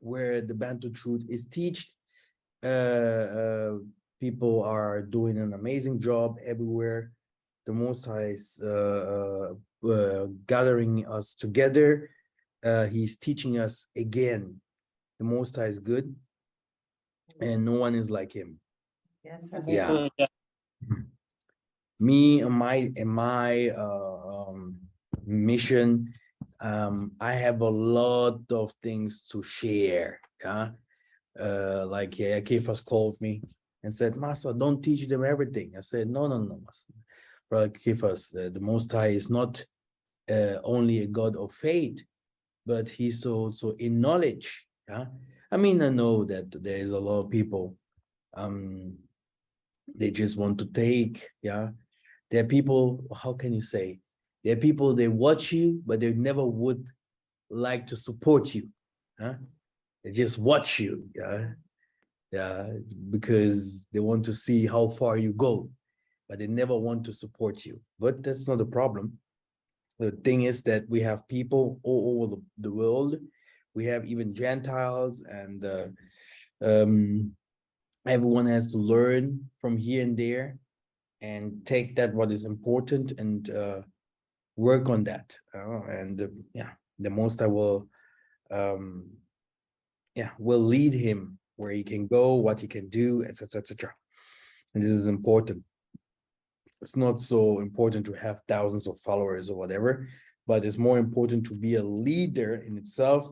where the Bantu truth is taught. People are doing an amazing job everywhere. The Most High is gathering us together. He's teaching us again. The Most High is good, and no one is like him. Yes, Yeah. Me and my mission, I have a lot of things to share. Yeah. Like Kephas called me and said, Master, don't teach them everything. I said, no, Master. Brother Kephas, the Most High is not only a God of faith, but he's also in knowledge. Yeah. I mean, I know that there is a lot of people, they just want to take, yeah. There are people, how can you say? There are people, they watch you, but they never would like to support you. Huh? They just watch you, yeah. Yeah, because they want to see how far you go, but they never want to support you. But that's not a problem. The thing is that we have people all over the world. We have even Gentiles, and everyone has to learn from here and there and take that what is important and work on that. The Most I will will lead him where he can go, what he can do, etc., etc. And this is important. It's not so important to have thousands of followers or whatever, but it's more important to be a leader in itself,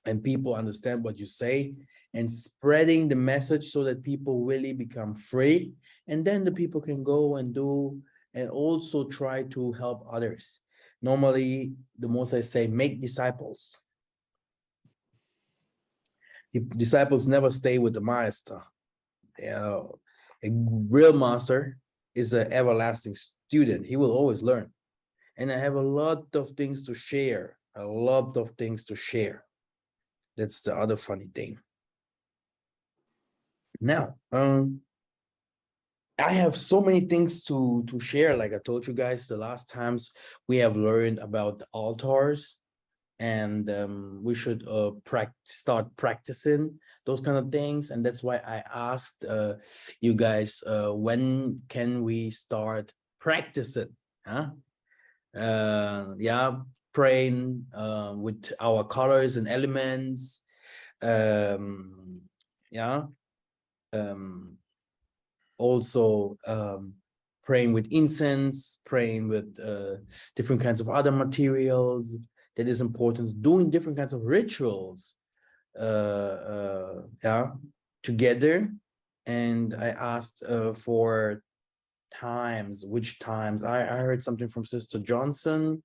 and people understand what you say, and spreading the message so that people really become free, and then the people can go and do and also try to help others. Normally, the most I say, make disciples. Disciples never stay with the master. A real master is an everlasting student. He will always learn. And I have a lot of things to share, a lot of things to share. That's the other funny thing. Now, I have so many things to share. Like I told you guys the last times, we have learned about the altars, and we should start practicing those kind of things. And that's why I asked you guys, when can we start practicing? Huh? Praying with our colors and elements. Also praying with incense, praying with different kinds of other materials. That is important. Doing different kinds of rituals together. And I asked for times, which times. I heard something from Sister Johnson,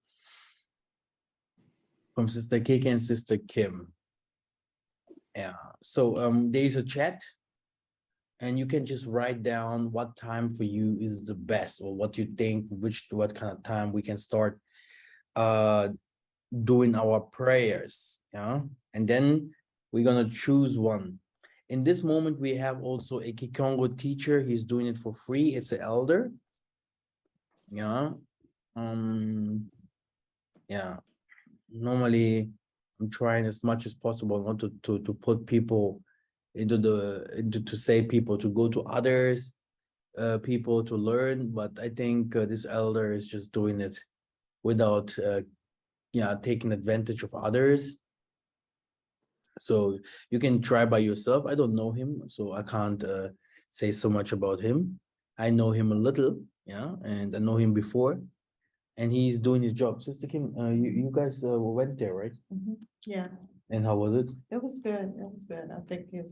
from Sister Keke, and Sister Kim. Yeah, so there's a chat, and you can just write down what time for you is the best, or what you think, what kind of time we can start doing our prayers. Yeah, and then we're gonna choose one. In this moment, we have also a Kikongo teacher. He's doing it for free. It's an elder. Yeah. Normally I'm trying as much as possible not to put people to say people to go to others, people to learn, but I think this elder is just doing it without taking advantage of others. So you can try by yourself. I don't know him, so I can't say so much about him. I know him a little, and I know him before, and he's doing his job. Sister Kim, you guys went there, right? Yeah, And how was it? it was good. It was good. I think he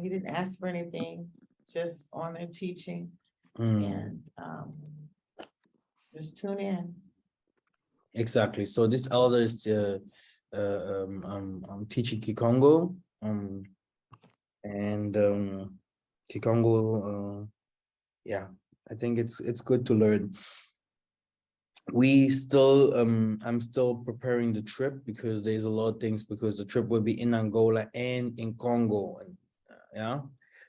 didn't ask for anything, just on their teaching and just tune in. Exactly. So this elder is teaching Kikongo, and Kikongo. I think it's good to learn. We still I'm still preparing the trip, because there's a lot of things, because the trip will be in Angola and in Congo, and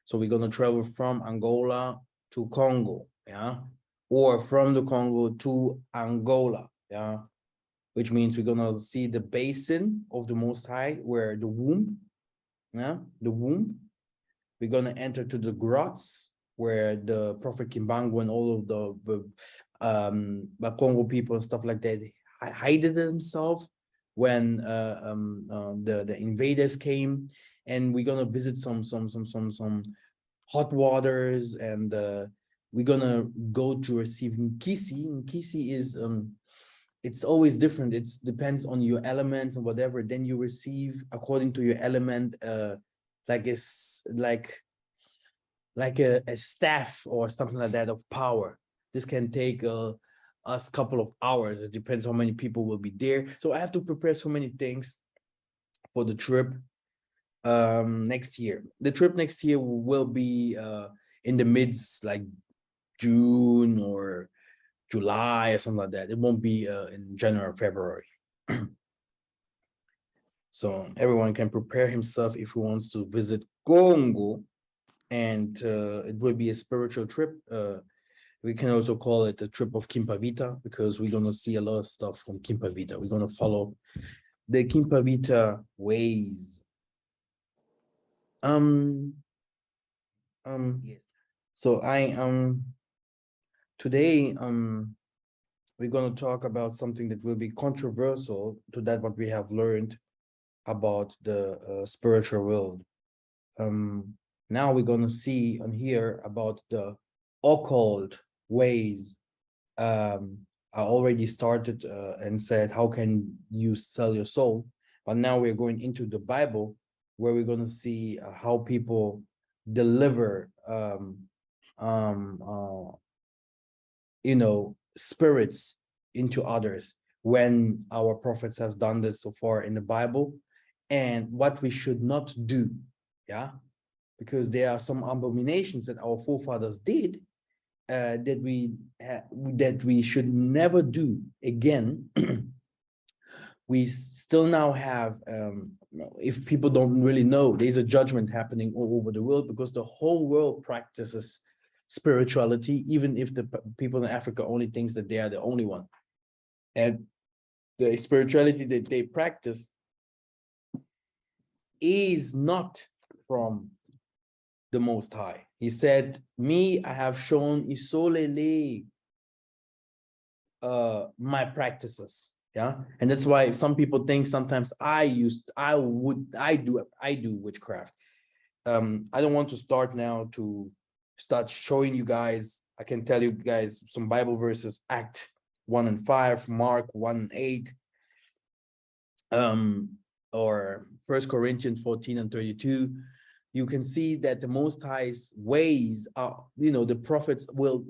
so we're going to travel from Angola to Congo, or from the Congo to Angola, which means we're going to see the basin of the Most High, where the womb, yeah, the womb. We're gonna enter to the grots where the Prophet Kimbangu and all of the Congo people and stuff like that hided themselves when the invaders came, and we're gonna visit some hot waters, and we're gonna go to receive Nkisi. Nkisi is it's always different. It depends on your elements and whatever. Then you receive according to your element, like it's like a staff or something like that of power. This can take us a couple of hours. It depends how many people will be there. So I have to prepare so many things for the trip next year. The trip next year will be in the mids, like June or July or something like that. It won't be in January or February. So everyone can prepare himself if he wants to visit Congo, and it will be a spiritual trip. We can also call it the trip of Kimpavita, because we're gonna see a lot of stuff from Kimpavita. We're gonna follow the Kimpavita ways. Yes. So today we're gonna talk about something that will be controversial to that what we have learned about the spiritual world. Now we're gonna see and hear about the occult ways. I already started and said, how can you sell your soul? But now we're going into the Bible, where we're gonna see how people deliver, spirits into others, when our prophets have done this so far in the Bible, and what we should not do. Yeah, because there are some abominations that our forefathers did, that we should never do again. We still now have, if people don't really know, there's a judgment happening all over the world, because the whole world practices spirituality, even if the people in Africa only thinks that they are the only one. And the spirituality that they practice is not from the Most High. He said, me, I have shown isolele my practices. Yeah. And that's why some people think sometimes I do witchcraft. I don't want to start now to start showing you guys. I can tell you guys some Bible verses, Act 1:5, Mark 1:8, or 1 Corinthians 14:32. You can see that the Most High's ways are, the prophets will,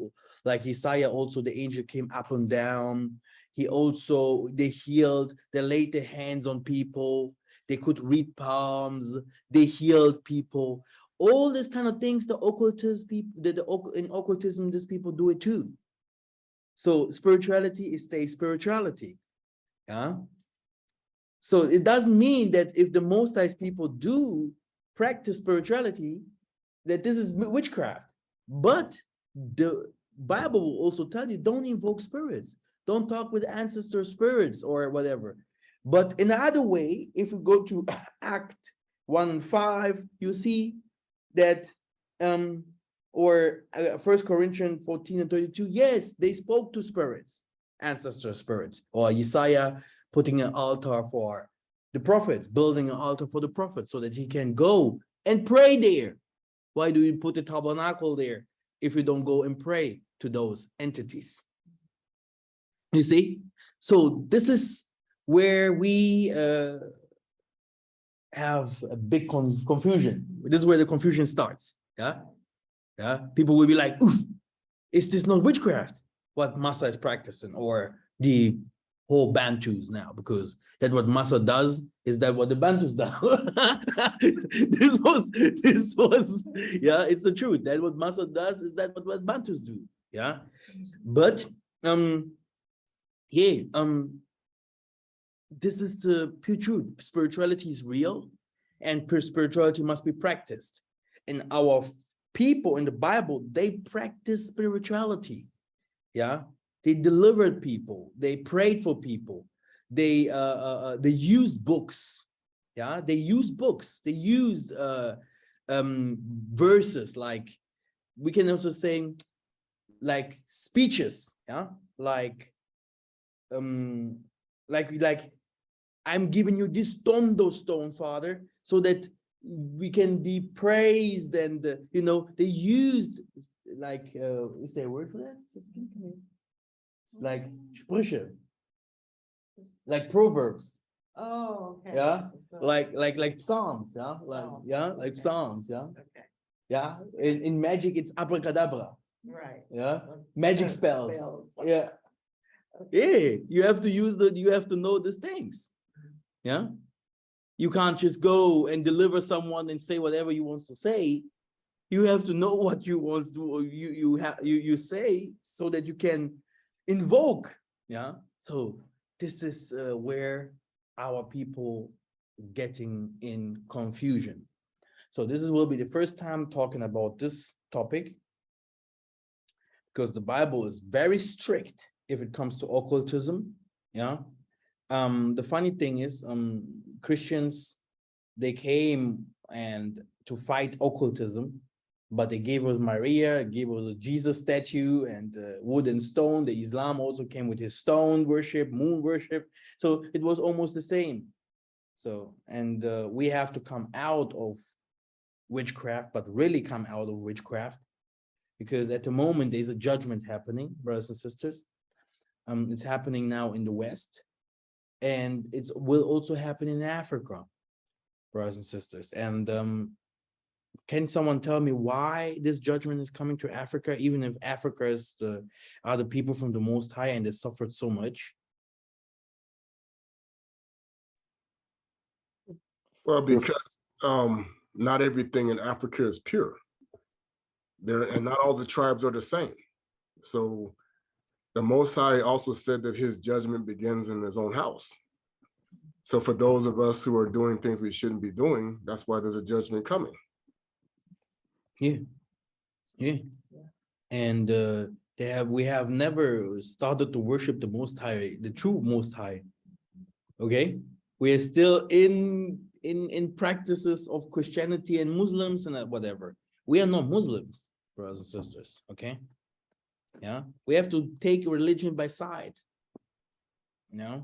like Isaiah, also the angel came up and down. They healed, they laid their hands on people, they could read palms, they healed people. All these kind of things, the occultist people, in occultism, these people do it too. So spirituality is spirituality. Yeah. So it doesn't mean that if the Most High's people do practice spirituality, that this is witchcraft. But the Bible will also tell you, don't invoke spirits, don't talk with ancestor spirits or whatever. But in another way, if we go to Act 1:5, you see that, or 1 Corinthians 14:32, yes, they spoke to spirits, ancestor spirits, or Isaiah putting an altar for the prophets, building an altar for the prophets so that he can go and pray there. Why do you put a tabernacle there if you don't go and pray to those entities? You see? So this is where we have a big confusion. This is where the confusion starts. Yeah. Yeah. People will be like, oof, is this not witchcraft? What Massa is practicing, or the whole Bantus now, because that what Massa does is that what the Bantus do. this was, yeah, it's the truth. That what Massa does is that what Bantus do. Yeah. But this is the pure truth. Spirituality is real, and spirituality must be practiced. And our people in the Bible, they practice spirituality. Yeah, they delivered people, they prayed for people, they used books. Yeah, they use books, they used verses, like we can also say like speeches, yeah, like um like I'm giving you this tondo stone, Father, so that we can be praised. And you know, they used like is there a word for that? It's like Sprüche, like proverbs. Oh, okay. Yeah, So- like psalms, yeah, like Psalms, yeah, like okay. psalms, yeah, Okay, yeah. In magic, it's abracadabra, right. yeah, magic spells, Spells. yeah, yeah. You have to use you have to know these things, yeah. You can't just go and deliver someone and say whatever you want to say. You have to know what you want to do, or you say, so that you can invoke, yeah. So this is where our people getting in confusion. So this will be the first time talking about this topic, because the Bible is very strict if it comes to occultism, yeah. The funny thing is, Christians, they came and to fight occultism, but they gave us Maria, gave us a Jesus statue and wood and stone. The Islam also came with his stone worship, moon worship. So it was almost the same. So, and we have to come out of witchcraft, but really come out of witchcraft, because at the moment there's a judgment happening, brothers and sisters. It's happening now in the West, and it will also happen in Africa, brothers and sisters. And can someone tell me why this judgment is coming to Africa, even if Africa is are the people from the Most High and they suffered so much? Well, because not everything in Africa is pure. And not all the tribes are the same. So the Most High also said that his judgment begins in his own house. So for those of us who are doing things we shouldn't be doing, that's why there's a judgment coming. Yeah, yeah. And we have never started to worship the Most High, the true Most High. Okay, we are still in practices of Christianity and Muslims and whatever. We are not Muslims, brothers and sisters. Okay, yeah, we have to take religion by side. You know,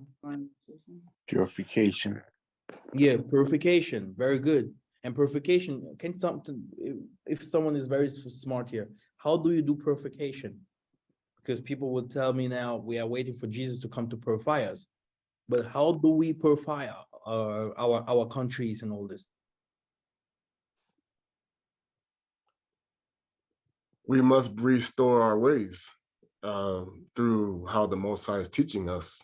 Purification. yeah, purification, very good. And purification, can something, if someone is very smart here, how do you do purification? Because people will tell me now, we are waiting for Jesus to come to purify us. But how do we purify our countries and all this? We must restore our ways through how the Most High is teaching us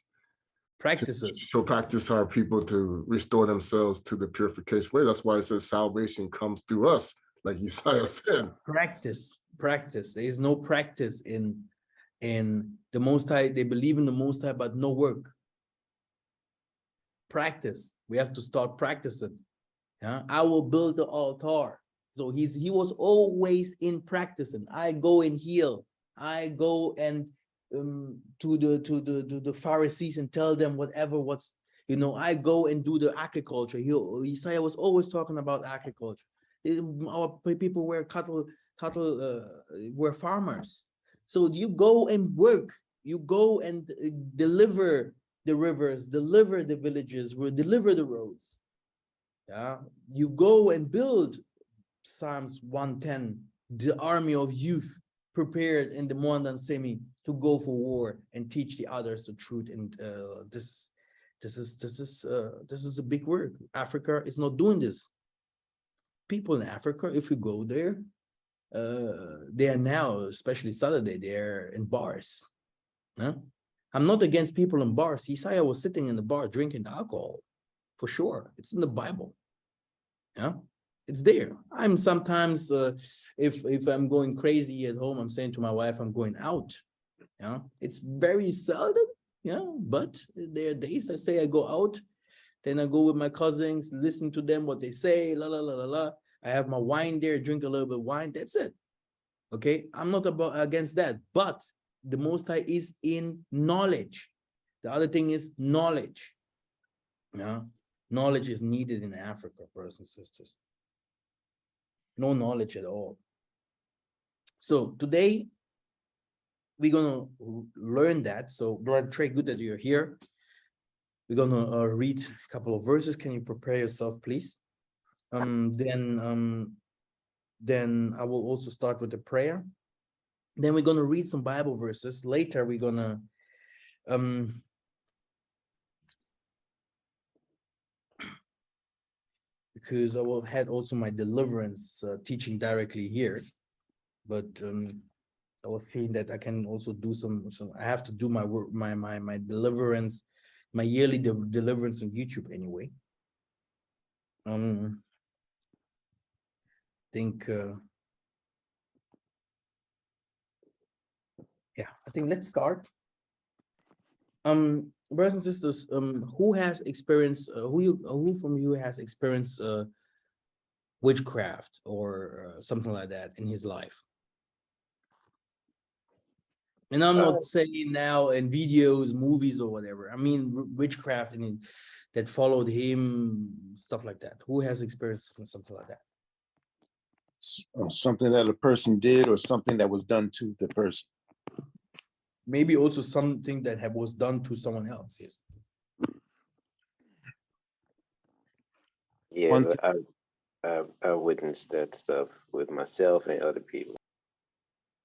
Practices. to practice our people to restore themselves to the purification way. That's why it says salvation comes through us, like Yesaiah said. Practice. There is no practice in the Most High. They believe in the Most High, but no work. Practice. We have to start practicing. Yeah, I will build the altar. So he was always in practicing. I go and heal. I go and to the Pharisees and tell them what's I go and do the agriculture. Isaiah was always talking about agriculture. Our people were cattle were farmers. So you go and work. You go and deliver the rivers, deliver the villages, deliver the roads. Yeah, you go and build Psalms 110, the army of youth prepared in the Moandan Semi to go for war and teach the others the truth. And this is a big work. Africa is not doing this. People in Africa, if you go there, they are now, especially Saturday, they're in bars. Huh? I'm not against people in bars. Isaiah was sitting in the bar drinking alcohol, for sure. It's in the Bible. Yeah, it's there. I'm sometimes, if I'm going crazy at home, I'm saying to my wife, I'm going out. Yeah, it's very seldom. Yeah, but there are days I say I go out, then I go with my cousins, listen to them, what they say, la la la la la. I have my wine there, drink a little bit of wine. That's it. Okay, I'm not against that, but the Most High is in knowledge. The other thing is knowledge. Yeah, Knowledge is needed in Africa, brothers and sisters. No knowledge at all. So today, we're gonna learn that. So, Brother Trey, good that you're here. We're gonna read a couple of verses. Can you prepare yourself, please? Then I will also start with the prayer. Then we're gonna read some Bible verses. Later, we're gonna because I will had also my deliverance teaching directly here, but I was saying that I can also do some. I have to do my work, my deliverance, my yearly deliverance on YouTube anyway. Think yeah, I think let's start. Brothers and sisters, who has experienced who from you has experienced witchcraft or something like that in his life? And I'm not saying now in videos, movies, or whatever. I mean witchcraft and that followed him, stuff like that. Who has experienced something like that? Something that a person did or something that was done to the person. Maybe also something that was done to someone else. Yes. Yeah, I witnessed that stuff with myself and other people.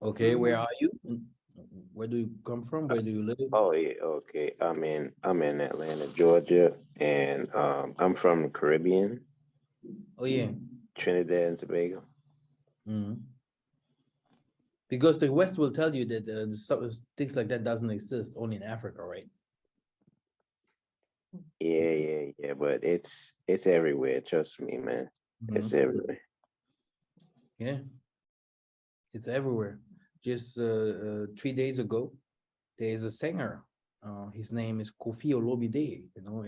Okay, where are you? Where do you come from? Where do you live? Oh yeah, okay. I'm in Atlanta, Georgia, and I'm from the Caribbean. Oh yeah. Trinidad and Tobago. Because the West will tell you that things like that doesn't exist only in Africa, right? Yeah. But it's everywhere. Trust me, man. It's everywhere. Yeah, it's everywhere. Just 3 days ago, there is a singer. His name is Kofi Olomide. You know,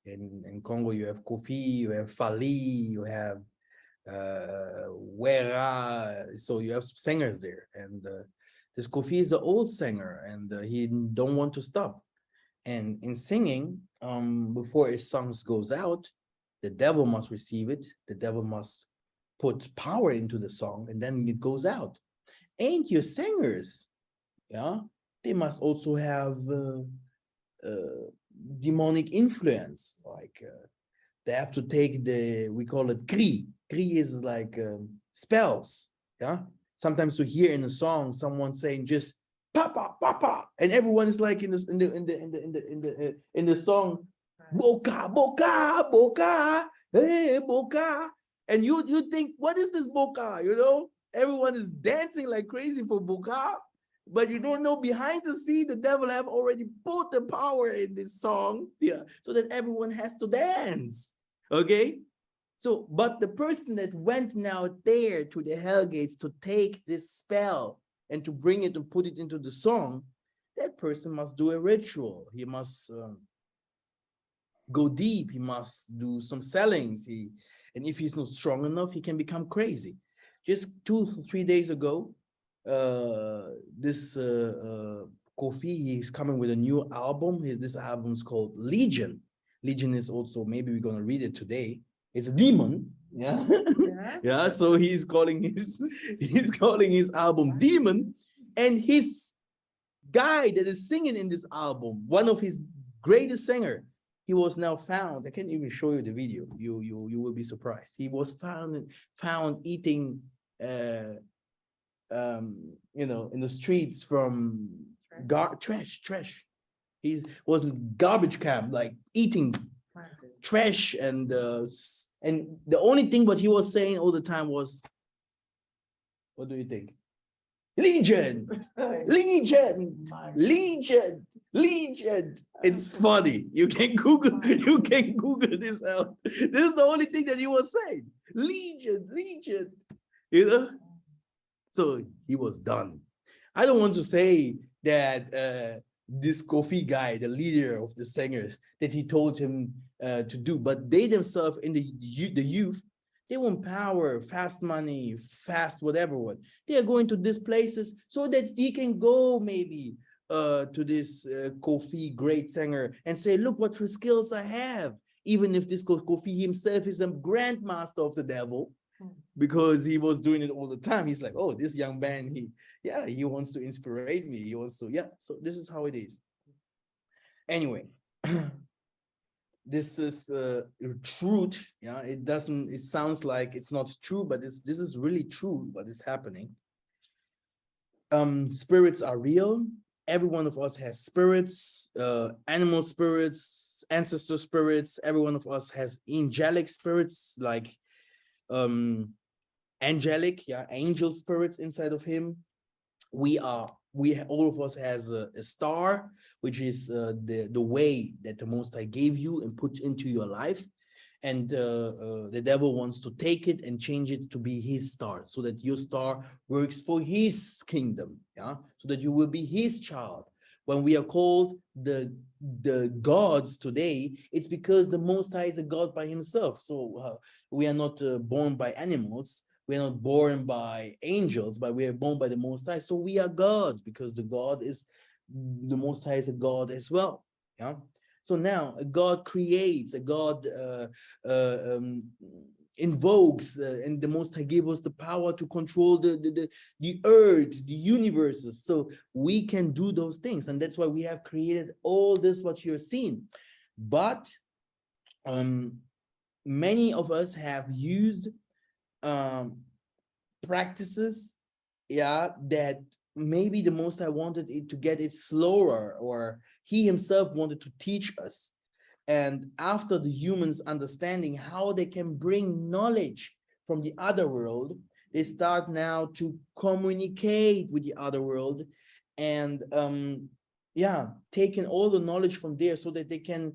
in Congo, you have Kofi, you have Fali, you have Wera. So you have singers there, and this Kofi is an old singer, and he don't want to stop. And in singing, before his songs goes out, the devil must receive it. The devil must put power into the song, and then it goes out. And your singers, yeah, they must also have demonic influence. Like they have to take we call it kri. Kri is like spells. Yeah, sometimes you hear in a song someone saying just "Papa, Papa," and everyone is like in the song, "Boca, Boca, Boca, hey, Boca," and you think, what is this Boca? You know, everyone is dancing like crazy for Boca, but you don't know behind the scene the devil have already put the power in this song, yeah, so that everyone has to dance. Okay. So, but the person that went now there to the hell gates to take this spell and to bring it and put it into the song, that person must do a ritual. He must go deep. He must do some sellings. And if he's not strong enough, he can become crazy. Just 2 to 3 days ago, this Kofi, he's coming with a new album. This album is called Legion. Legion is also, maybe we're gonna read it today. It's a demon, yeah. Yeah, so he's calling his album Demon, and his guy that is singing in this album, one of his greatest singer, he was now found. I can't even show you the video. You will be surprised. He was found eating you know, in the streets from trash. He was in garbage camp, like eating trash, and the only thing what he was saying all the time was, what do you think? Legion, Legion, Legion, Legion. It's funny. You can Google this out. This is the only thing that he was saying. Legion, Legion. You know? So he was done. I don't want to say that this Kofi guy, the leader of the singers, that he told him to do, but they themselves in the youth, they want power, fast money, fast whatever what. They are going to these places so that he can go maybe to this Kofi great singer and say, look what skills I have. even if this Kofi himself is a grandmaster of the devil, Hmm. because he was doing it all the time. He's like, oh, this young man, he wants to inspire me. He wants to, so this is how it is. Anyway, this is truth. It sounds like it's not true, but this is really true what is happening. Spirits are real. Every one of us has spirits, animal spirits, ancestor spirits. Every one of us has angelic spirits, like angelic, angel spirits inside of him. All of us has a star, which is the way that the Most High gave you and put into your life. And the devil wants to take it and change it to be his star, so that your star works for his kingdom, so that you will be his child. When we are called the gods today, it's because the Most High is a God by himself. So we are not born by animals, we are not born by angels, but we are born by the Most High. So we are gods, because the Most High is a God as well. So now a God creates, a God invokes, and the Most High gave us the power to control the earth, the universes. So we can do those things, and that's why we have created all this what you're seeing. But many of us have used practices, that maybe the Most High wanted it to get it slower, or he himself wanted to teach us. And after the humans understanding how they can bring knowledge from the other world, they start now to communicate with the other world, and taking all the knowledge from there, so that they can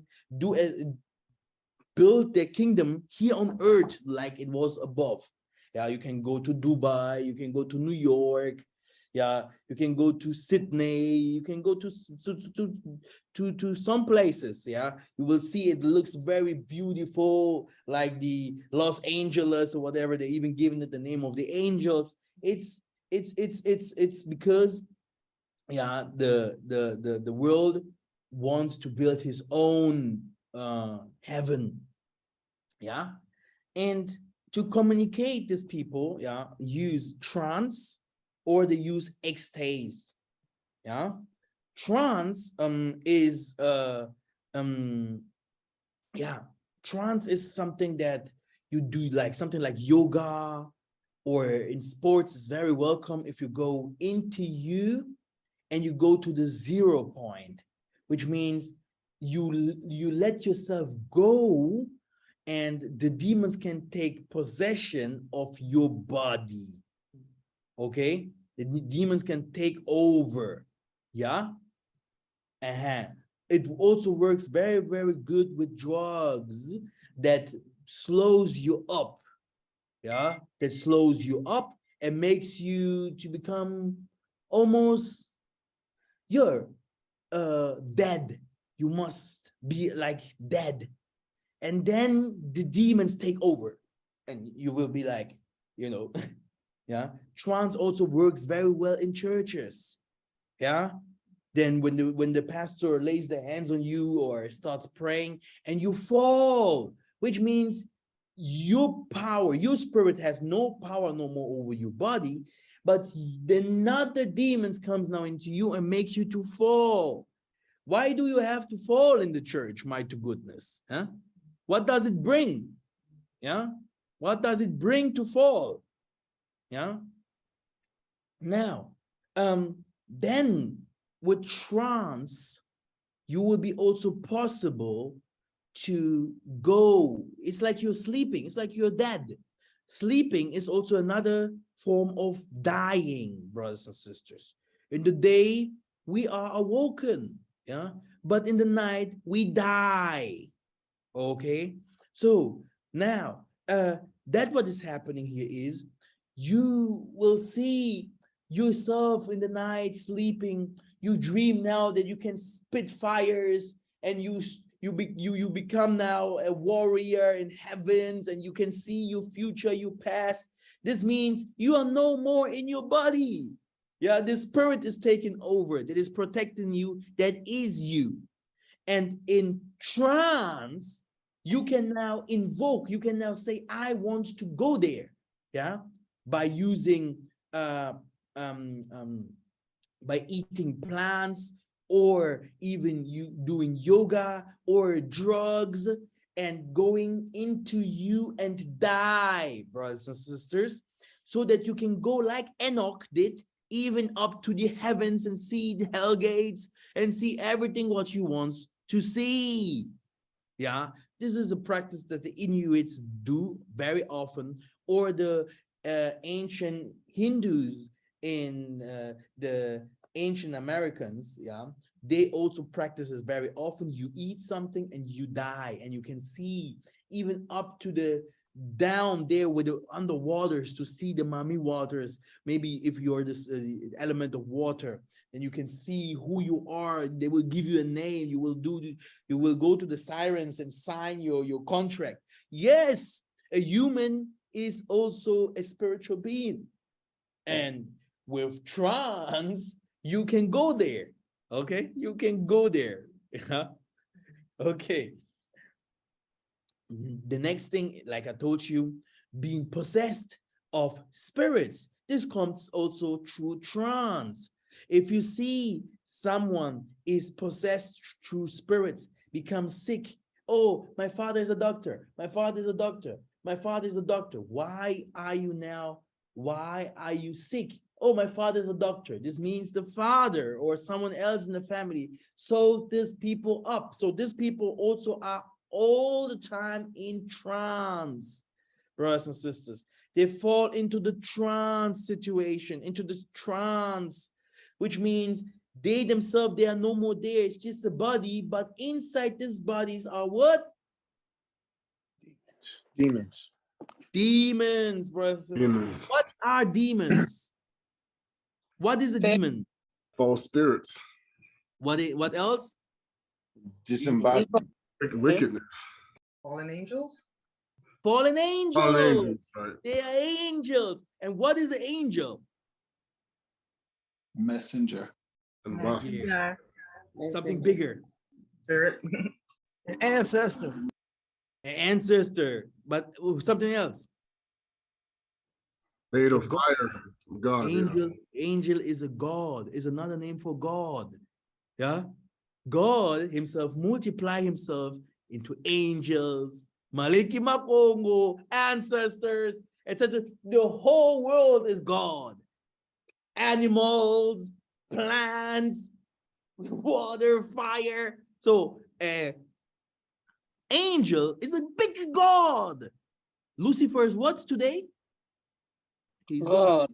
build their kingdom here on earth like it was above. You can go to Dubai, you can go to New York, you can go to Sydney, you can go to some places. You will see it looks very beautiful, like the Los Angeles or whatever. They even given it the name of the angels. It's because the world wants to build his own heaven. And to communicate, these people use trance, or they use ecstasy. Trance is trance is something that you do, like something like yoga, or in sports. It's very welcome if you go into you and you go to the 0 point, which means you let yourself go, and the demons can take possession of your body. Okay, the demons can take over. It also works very, very good with drugs that slows you up. That slows you up and makes you to become almost dead. You must be like dead. And then the demons take over, and you will be like, Trance also works very well in churches. Then when the pastor lays their hands on you or starts praying and you fall, which means your spirit has no power no more over your body, but another demons comes now into you and makes you to fall. Why do you have to fall in the church, my to goodness? What does it bring? What does it bring to fall? Now, then with trance, you will be also possible to go. It's like you're sleeping. It's like you're dead. Sleeping is also another form of dying, brothers and sisters. In the day, we are awoken, but in the night, we die. Okay, so now that what is happening here is you will see yourself in the night sleeping. You dream now that you can spit fires, and you become now a warrior in heavens, and you can see your future, your past. This means you are no more in your body. The spirit is taking over, that is protecting you, that is you. And in trance, You can now invoke, you can now say, I want to go there, yeah, by using, by eating plants, or even you doing yoga or drugs and going into you and die, brothers and sisters, so that you can go like Enoch did, even up to the heavens and see the hell gates and see everything what you want to see. Yeah, this is a practice that the Inuits do very often, or the ancient Hindus in the ancient Americans, yeah, they also practice this very often. You eat something and you die, and you can see even up to the down there with the underwaters to see the Mami waters. Maybe if you're this element of water, and you can see who you are. They will give you a name. You will go to the sirens and sign your contract. Yes, a human is also a spiritual being, and with trance you can go there. Okay, you can go there. Okay. The next thing, like I told you, being possessed of spirits. This comes also through trance. If you see someone is possessed through spirits, becomes sick. Oh, my father is a doctor. My father is a doctor. My father is a doctor. Why are you sick? Oh, my father is a doctor. This means the father or someone else in the family sold these people up. So these people also are all the time in trance, brothers and sisters. They fall into the trance situation, into the trance, which means they themselves, they are no more there. It's just a body, but inside these bodies are what? Demons. Demons, brothers and sisters. Demons. What are demons? What is a demon? False spirits. What else? Disembodied. Wickedness. Fallen angels? Fallen angels. Fallen angels, right. They are angels. And what is the angel? Messenger. And boss. Yeah. Something bigger. Spirit? An ancestor. An ancestor, but something else. Made of The God- fire. God. Yeah. Angel is a god, is another name for God. Yeah. God himself multiply himself into angels, Maliki Makongo, ancestors, etc. The whole world is God. Animals, plants, water, fire. So angel is a big God. Lucifer is what today? He's God.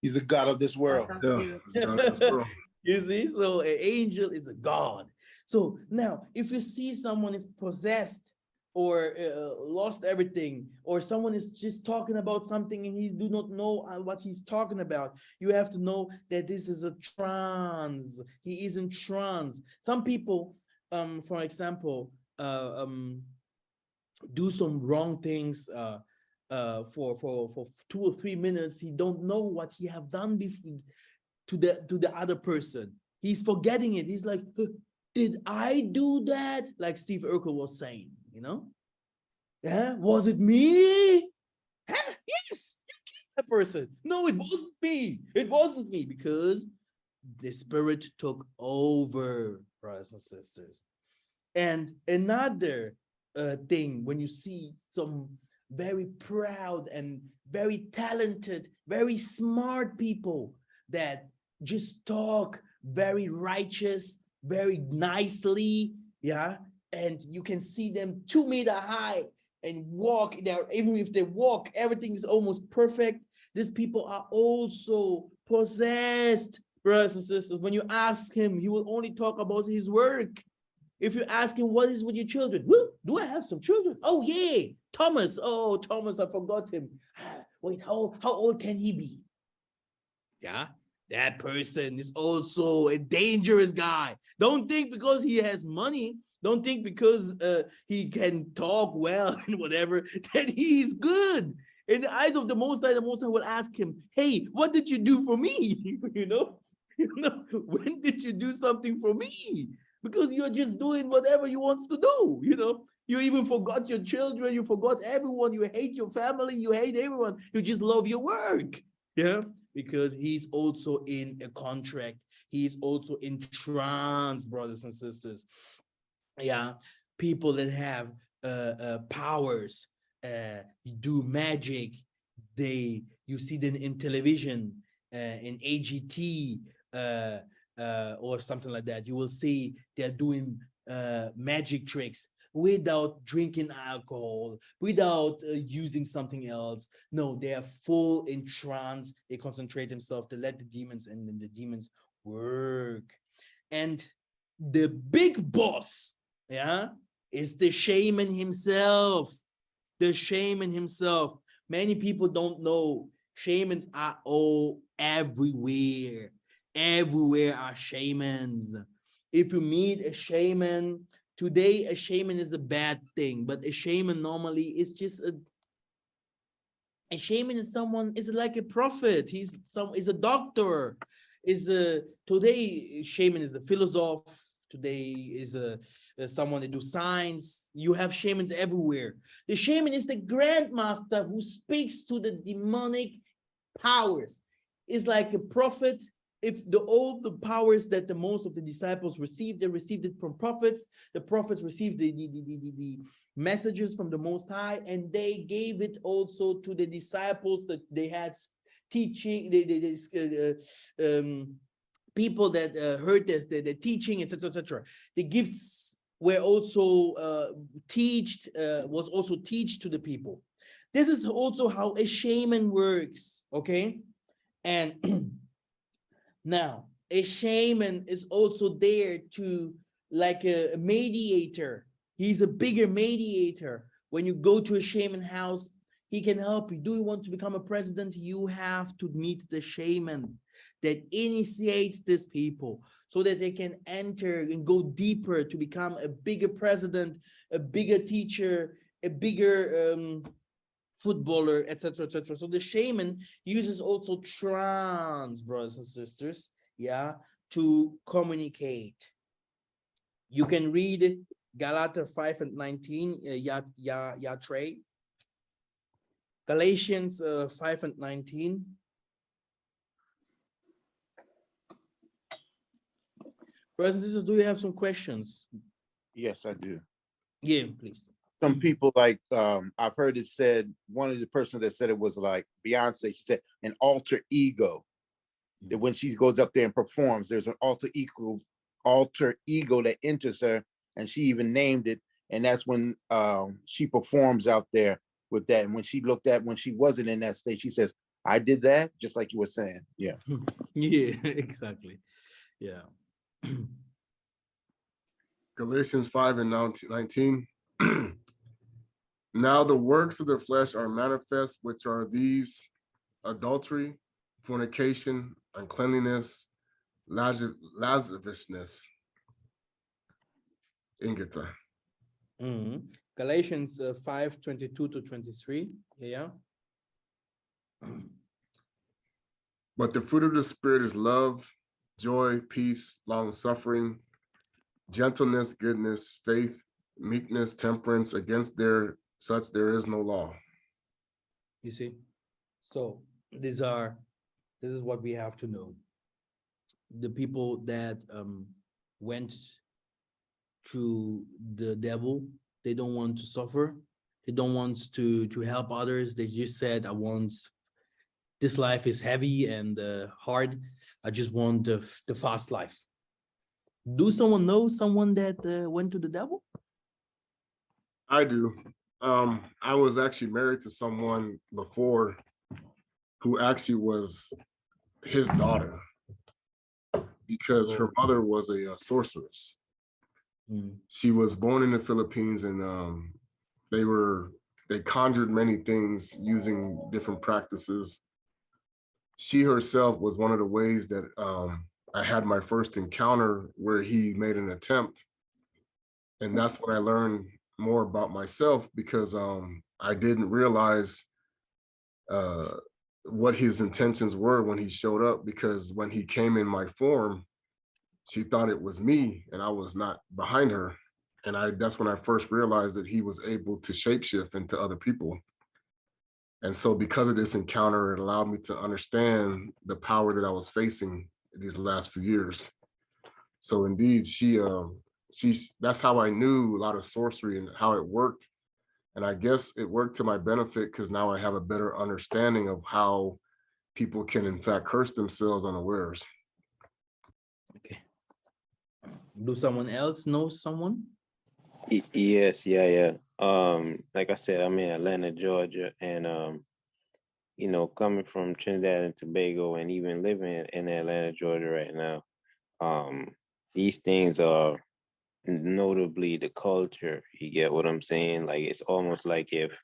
He's the God of this world. Yeah. God is real. You see, so an angel is a god. So now, if you see someone is possessed or lost everything, or someone is just talking about something and he do not know what he's talking about, you have to know that this is a trance. He is in trance. Some people, for example, do some wrong things for 2 or 3 minutes. He don't know what he have done before to the other person. He's forgetting it. He's like, did I do that? Like Steve Urkel was saying, you know? Yeah, was it me? Huh? Yes, you killed that person. No, it wasn't me. It wasn't me, because the spirit took over, brothers and sisters. And another thing, when you see some very proud and very talented, very smart people that just talk very righteous, very nicely, yeah, and you can see them 2 meters high and walk there. Even if they walk, everything is almost perfect. These people are also possessed, brothers and sisters. When you ask him, he will only talk about his work. If you ask him, what is with your children? Well, do I have some children? Oh, yeah, Thomas. Oh, Thomas, I forgot him. Wait, how old can he be? Yeah, that person is also a dangerous guy. Don't think because he has money, don't think because he can talk well and whatever, that he's good. In the eyes of the Most High will ask him, hey, what did you do for me? You know, when did you do something for me? Because you're just doing whatever you want to do, you know. You even forgot your children. You forgot everyone. You hate your family. You hate everyone. You just love your work. Yeah, because he's also in a contract. He's also in trance, brothers and sisters. Yeah, people that have powers, do magic. You see them in television, in AGT, or something like that. You will see they're doing magic tricks without drinking alcohol, without using something else. No, they are full in trance. They concentrate themselves to let the demons, and then the demons work. And the big boss, yeah, is the shaman himself. The shaman himself. Many people don't know shamans are all everywhere. Everywhere are shamans. If you meet a shaman today, a shaman is a bad thing, but a shaman normally is just a shaman is someone, is like a prophet. Is a doctor. Today shaman is a philosopher. Today is someone that do science. You have shamans everywhere. The shaman is the grandmaster who speaks to the demonic powers. It's like a prophet. If all the powers that the most of the disciples received, they received it from prophets. The prophets received the messages from the Most High, and they gave it also to the disciples that they had teaching. People that heard the teaching, etc., etc. The gifts were also was also teach to the people. This is also how a shaman works, okay? And now a shaman is also there to, like a mediator. He's a bigger mediator. When you go to a shaman house, he can help you. Do you want to become a president? You have to meet the shaman that initiates these people so that they can enter and go deeper to become a bigger president, a bigger teacher, a bigger footballer, etc., etc. So the shaman uses also trance, brothers and sisters, yeah, to communicate. You can read Galatia 5 and 19, Trey. Galatians 5 and 19. Brothers and sisters, do you have some questions? Yes, I do. Yeah, please. Some people like, I've heard it said, one of the person that said it was like Beyonce, she said an alter ego, that when she goes up there and performs, there's an alter ego that enters her, and she even named it. And that's when she performs out there with that. And when she wasn't in that state, she says, I did that, just like you were saying. Yeah. Yeah, exactly. Yeah. Galatians 5 and 19. Now the works of the flesh are manifest, which are these: adultery, fornication, uncleanliness, lasciviousness. Ingita. Galatians 5:22-23. Yeah. But the fruit of the Spirit is love, joy, peace, long-suffering, gentleness, goodness, faith, meekness, temperance. Against such there is no law. You see? So this is what we have to know. The people that went to the devil, they don't want to suffer. They don't want to help others. They just said, this life is heavy and hard. I just want the fast life. Do someone know someone that went to the devil? I do. I was actually married to someone before who actually was his daughter, because her mother was a sorceress. She was born in the Philippines, and they conjured many things using different practices. She herself was one of the ways that I had my first encounter where he made an attempt. And that's when I learned more about myself, because I didn't realize what his intentions were when he showed up, because when he came in my form, she thought it was me and I was not behind her. And that's when I first realized that he was able to shapeshift into other people. And so because of this encounter, it allowed me to understand the power that I was facing these last few years. So indeed, that's how I knew a lot of sorcery and how it worked. And I guess it worked to my benefit because now I have a better understanding of how people can in fact curse themselves unawares. Okay. Do someone else know someone? Yes, yeah. Like I said, I'm in Atlanta, Georgia, and you know, coming from Trinidad and Tobago and even living in Atlanta, Georgia right now, these things are notably the culture. You get what I'm saying? Like it's almost like if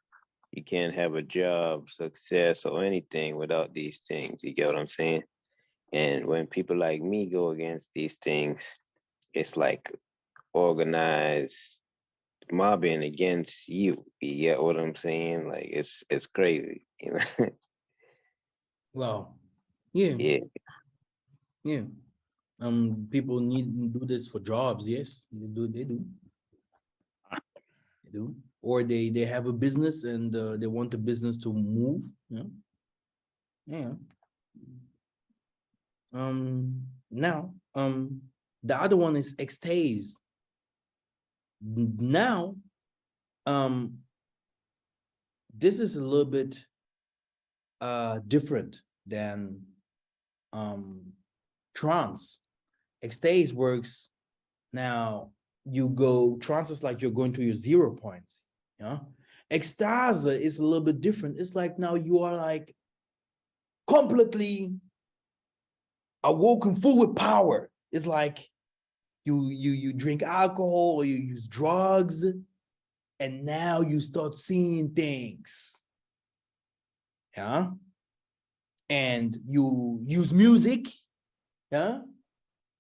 you can't have a job, success, or anything without these things. You get what I'm saying? And when people like me go against these things, it's like organized mobbing against you. You get what I'm saying? Like it's crazy, you know? Well, yeah, Yeah. yeah. People need to do this for jobs. Yes, they do. Or they have a business and they want the business to move. Yeah, yeah. Now, the other one is extase. Now, this is a little bit different than trance. Extase works now. You go trance is like you're going to your 0 points. Yeah, extase is a little bit different. It's like now you are like completely awoken, full with power. It's like you drink alcohol or you use drugs, and now you start seeing things. Yeah, and you use music. Yeah,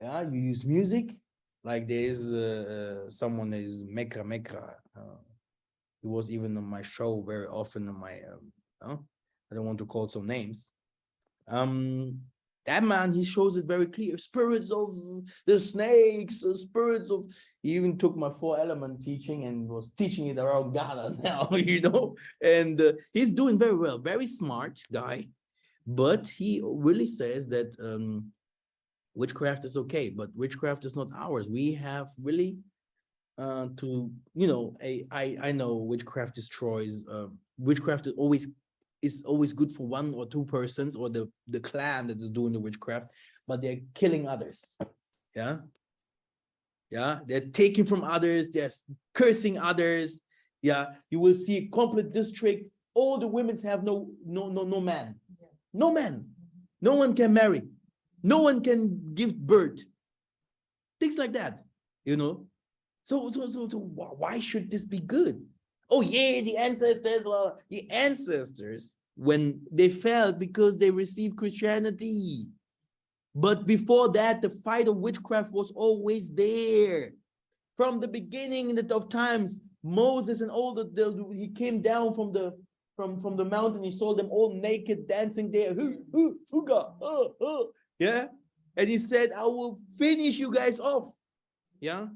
you use music. Like there's someone that is Mekra. He was even on my show very often on my I don't want to call some names. That man, he shows it very clear. Spirits of the snakes, spirits of, he even took my 4-element teaching and was teaching it around Ghana now, you know, and he's doing very well, very smart guy, but he really says that witchcraft is okay, but witchcraft is not ours. We have really to, you know, I know witchcraft destroys, witchcraft is always good for 1 or 2 persons or the clan that is doing the witchcraft, but they're killing others. Yeah, they're taking from others, they're cursing others. Yeah, you will see a complete district, all the women have no man, no man, no one can marry, no one can give birth, things like that, you know. So why should this be good? Oh yeah, the ancestors, when they fell because they received Christianity. But before that, the fight of witchcraft was always there. From the beginning of times, Moses and all he came down from the mountain, he saw them all naked dancing there. Yeah. And he said, I will finish you guys off. Yeah.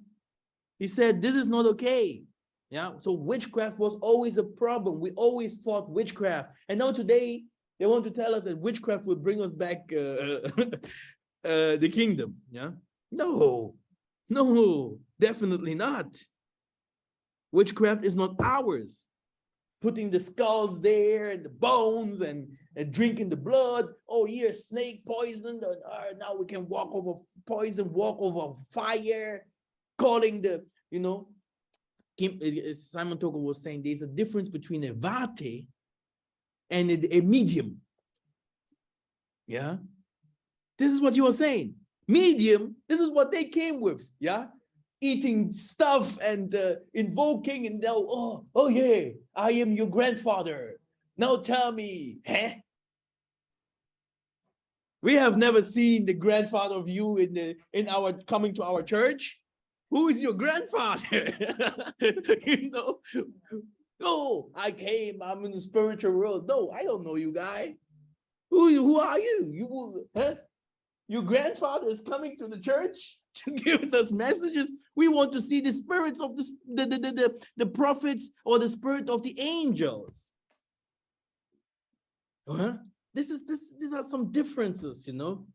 He said, this is not okay. Yeah. So witchcraft was always a problem. We always fought witchcraft. And now today, they want to tell us that witchcraft will bring us back the kingdom. Yeah. No, definitely not. Witchcraft is not ours. Putting the skulls there and the bones and drinking the blood. Oh, yeah, snake poisoned. Now we can walk over poison, walk over fire. Calling the, you know, Simon Toko was saying there's a difference between a vate and a medium. Yeah. This is what you were saying. Medium, this is what they came with. Yeah. Eating stuff and invoking and now, oh yeah, I am your grandfather. Now tell me, huh? We have never seen the grandfather of you in our coming to our church. Who is your grandfather? You know, no, I came, I'm in the spiritual world. No, I don't know you, guy. Who are you? Your grandfather is coming to the church giving us messages. We want to see the spirits of the prophets or the spirit of the angels. Huh? These are some differences, you know.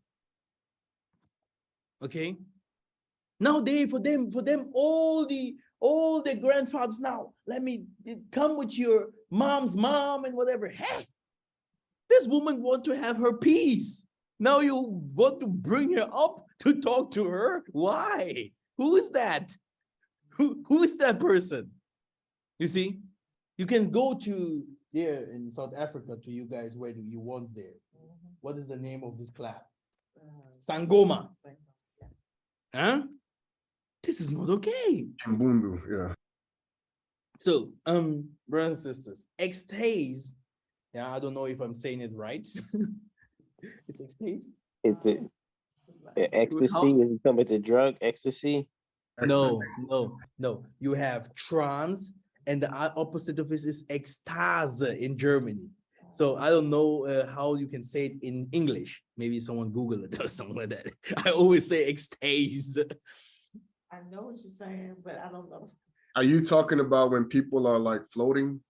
Okay. Now for them, all the grandfathers now, let me come with your mom's mom and whatever. Hey, this woman want to have her peace. Now you want to bring her up to talk to her? Why? Who is that? Who is that person? You see, you can go to there in South Africa to you guys where you once there. What is the name of this club? Sangoma. Huh? This is not okay. Mbundu, yeah. So, brothers and sisters, ecstasy. Yeah, I don't know if I'm saying it right. It's ecstasy. It's ecstasy. How- Is it talking about the drug ecstasy? No. You have trance, and the opposite of this is ecstasy in Germany. So I don't know how you can say it in English. Maybe someone Google it or something like that. I always say ecstasy. I know what you're saying, but I don't know. Are you talking about when people are like floating,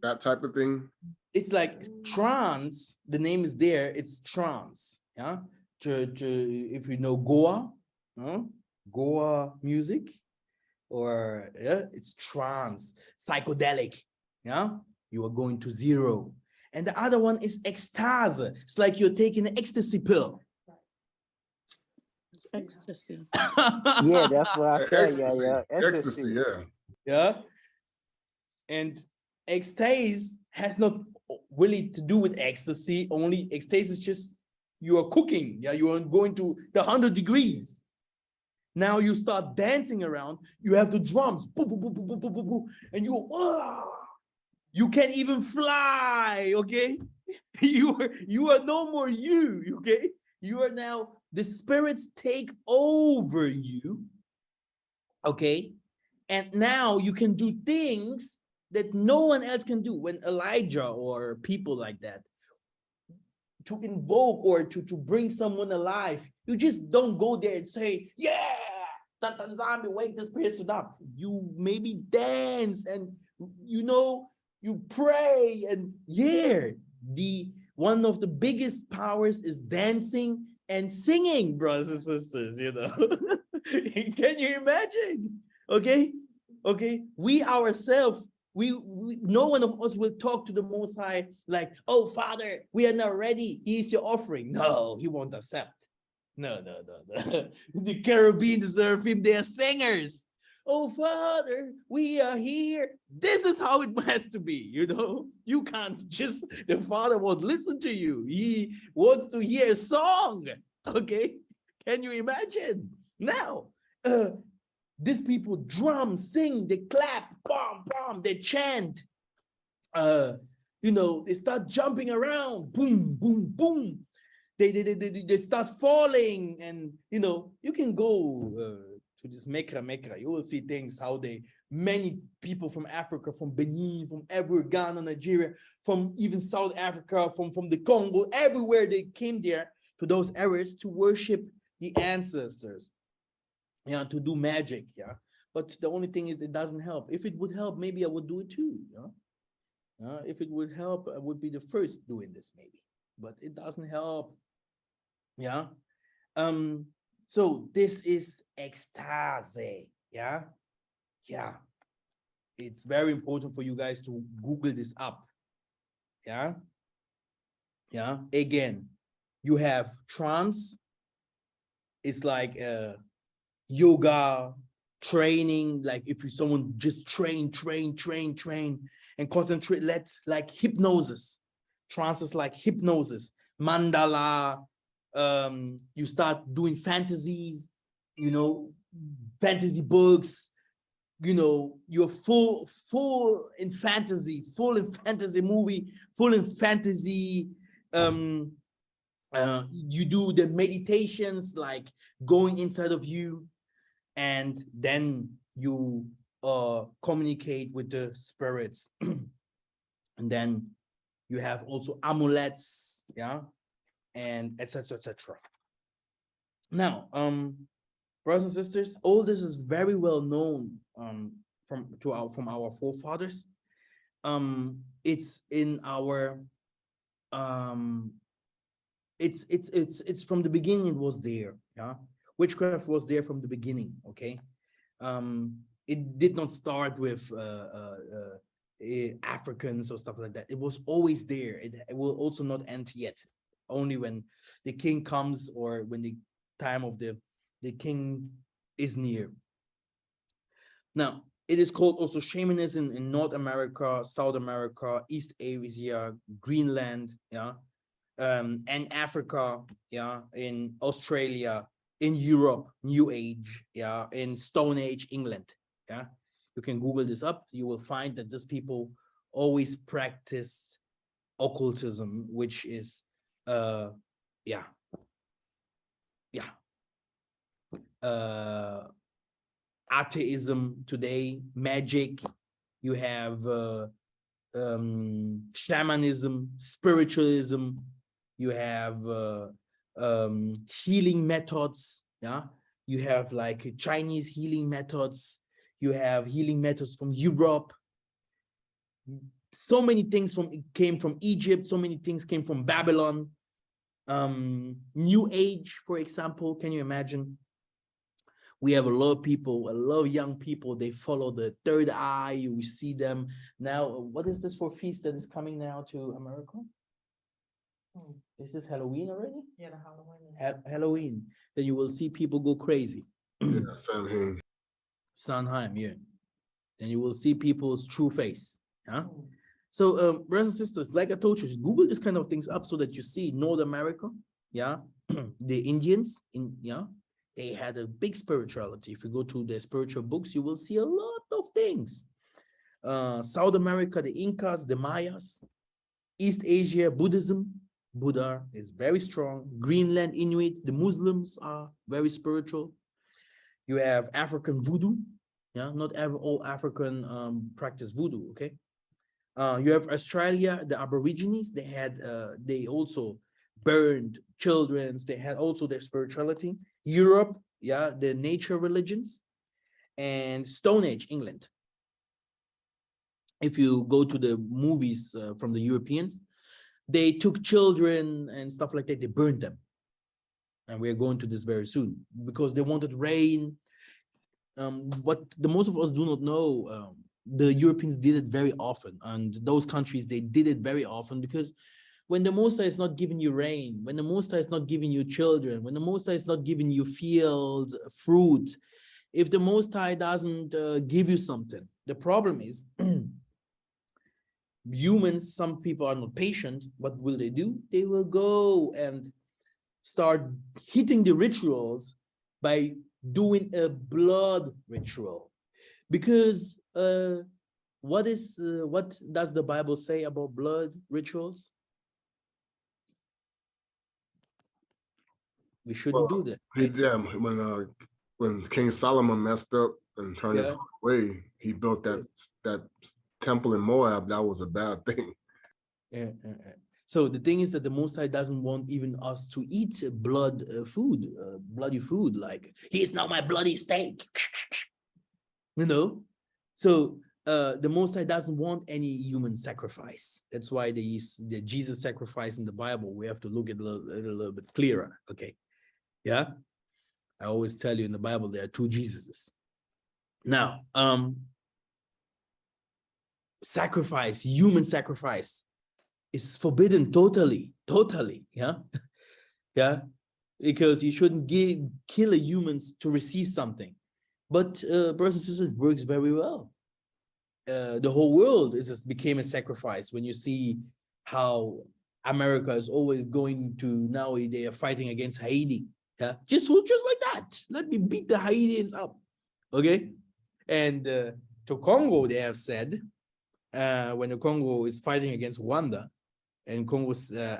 that type of thing? It's like trance. The name is there. It's trance. Yeah. If you know Goa, Goa music, or yeah, it's trance, psychedelic. Yeah. You are going to zero. And the other one is ecstasy. It's like you're taking an ecstasy pill. It's ecstasy. Yeah, that's what I said. Ecstasy, Yeah. ecstasy, yeah. Yeah. And ecstasy has not really to do with ecstasy. Only ecstasy is just you are cooking. Yeah, you are going to the 100 degrees. Now you start dancing around. You have the drums, boo, boo, boo, boo, boo, boo, boo, boo, and you can't even fly. Okay, you are no more you. Okay, you are now the spirits take over you. Okay, and now you can do things that no one else can do. When Elijah or people like that to invoke or to bring someone alive, you just don't go there and say, yeah, Zombie, wake this person up. You maybe dance and you pray, and one of the biggest powers is dancing and singing, brothers and sisters, Can you imagine? Okay, we ourselves, we no one of us will talk to the Most High like, oh Father, we are not ready, here's your offering. No, he won't accept. No. The Caribbean deserve him, they are singers. Oh Father, we are here. This is how it has to be. You can't just, the Father won't listen to you. He wants to hear a song. Okay, can you imagine? Now these people drum, sing, they clap, bam, bam, they chant. They start jumping around, boom, boom, boom. They start falling, and you can go to this Mecca. You will see things how many people from Africa, from Benin, from everywhere, Ghana, Nigeria, from even South Africa, from the Congo, everywhere they came there to those areas to worship the ancestors. Yeah, to do magic, yeah. But the only thing is it doesn't help. If it would help, maybe I would do it too, yeah. If it would help, I would be the first doing this, maybe. But it doesn't help, yeah. So this is ecstasy, yeah. It's very important for you guys to Google this up, yeah. Again, you have trance. It's like yoga training, like if someone just train and concentrate, like hypnosis. Trance is like hypnosis. Mandala, you start doing fantasies, fantasy books, you're full in fantasy movie, full in fantasy. You do the meditations, like going inside of you, and then you communicate with the spirits. And then you have also amulets, yeah, and etc. Now, brothers and sisters, all this is very well known from our forefathers. It's in our it's from the beginning. It was there. Yeah, witchcraft was there from the beginning. Okay, it did not start with Africans or stuff like that. It was always there. It will also not end yet. Only when the king comes or when the time of the king is near. Now, it is called also shamanism in North America, South America, East Asia, Greenland, yeah, and Africa, yeah, in Australia, in Europe, New Age, yeah, in Stone Age, England, yeah. You can Google this up. You will find that these people always practice occultism, which is, yeah, atheism today, magic. You have shamanism, spiritualism. You have healing methods. Yeah, you have like Chinese healing methods. You have healing methods from Europe. So many things came from Egypt. So many things came from Babylon. New Age, for example, can you imagine? We have a lot of people, a lot of young people, they follow the third eye. You see them now. What is this for feast that is coming now to America? Is this Halloween already? Yeah, the Halloween. Halloween. Then you will see people go crazy. Yeah, Samhain. Sondheim, yeah. Then you will see people's true face. Yeah. So, brothers and sisters, like I told you, Google this kind of things up so that you see North America, yeah, the Indians they had a big spirituality. If you go to the spiritual books, you will see a lot of things. South America, the Incas, the Mayas, East Asia, Buddhism. Buddha is very strong. Greenland, Inuit, the Muslims are very spiritual. You have African voodoo. Yeah, not all African practice voodoo, okay? You have Australia, the Aborigines, they also burned children. They had also their spirituality. Europe, yeah, the nature religions, and Stone Age, England. If you go to the movies from the Europeans, they took children and stuff like that, they burned them. And we're going to this very soon because they wanted rain. What the most of us do not know, the Europeans did it very often, and those countries, they did it very often because when the Most High is not giving you rain, when the Most High is not giving you children, when the Most High is not giving you fields, fruit, if the Most High doesn't give you something, the problem is humans, some people are not patient. What will they do? They will go and start hitting the rituals by doing a blood ritual. Because what does the Bible say about blood rituals? We shouldn't do that. Right? When King Solomon messed up and turned his heart away, he built that temple in Moab. That was a bad thing. Yeah. So the thing is that the Most High doesn't want even us to eat bloody food. Like, here's now my bloody steak. You know? So the Most High doesn't want any human sacrifice. That's why the Jesus sacrifice in the Bible, we have to look at it a little bit clearer. Okay. Yeah. I always tell you in the Bible, there are two Jesuses. Now, human sacrifice is forbidden totally. Yeah. Yeah. Because you shouldn't kill a human to receive something. But brothers and sisters, it works very well. The whole world became a sacrifice when you see how America is always going to, now they are fighting against Haiti. Yeah, just like that. Let me beat the Haitians up. Okay. And to Congo, they have said, when the Congo is fighting against Rwanda, and Congo's they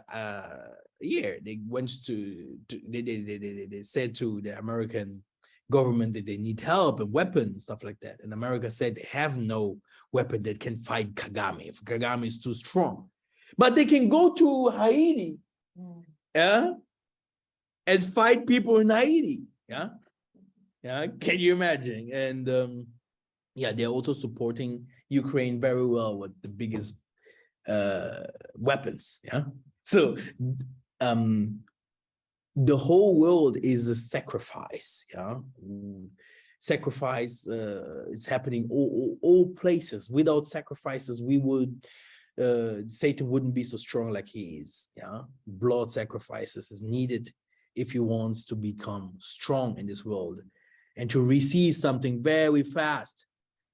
went to they said to the American government that they need help and weapons and stuff like that. And America said they have no weapon that can fight Kagame if Kagame is too strong. But they can go to Haiti, yeah, and fight people in Haiti, yeah. Yeah, can you imagine? And yeah, they're also supporting Ukraine very well with the biggest weapons. Yeah, so the whole world is a sacrifice. Yeah, sacrifice is happening all places. Without sacrifices, we would Satan wouldn't be so strong like he is. Yeah, blood sacrifices is needed if he wants to become strong in this world and to receive something very fast.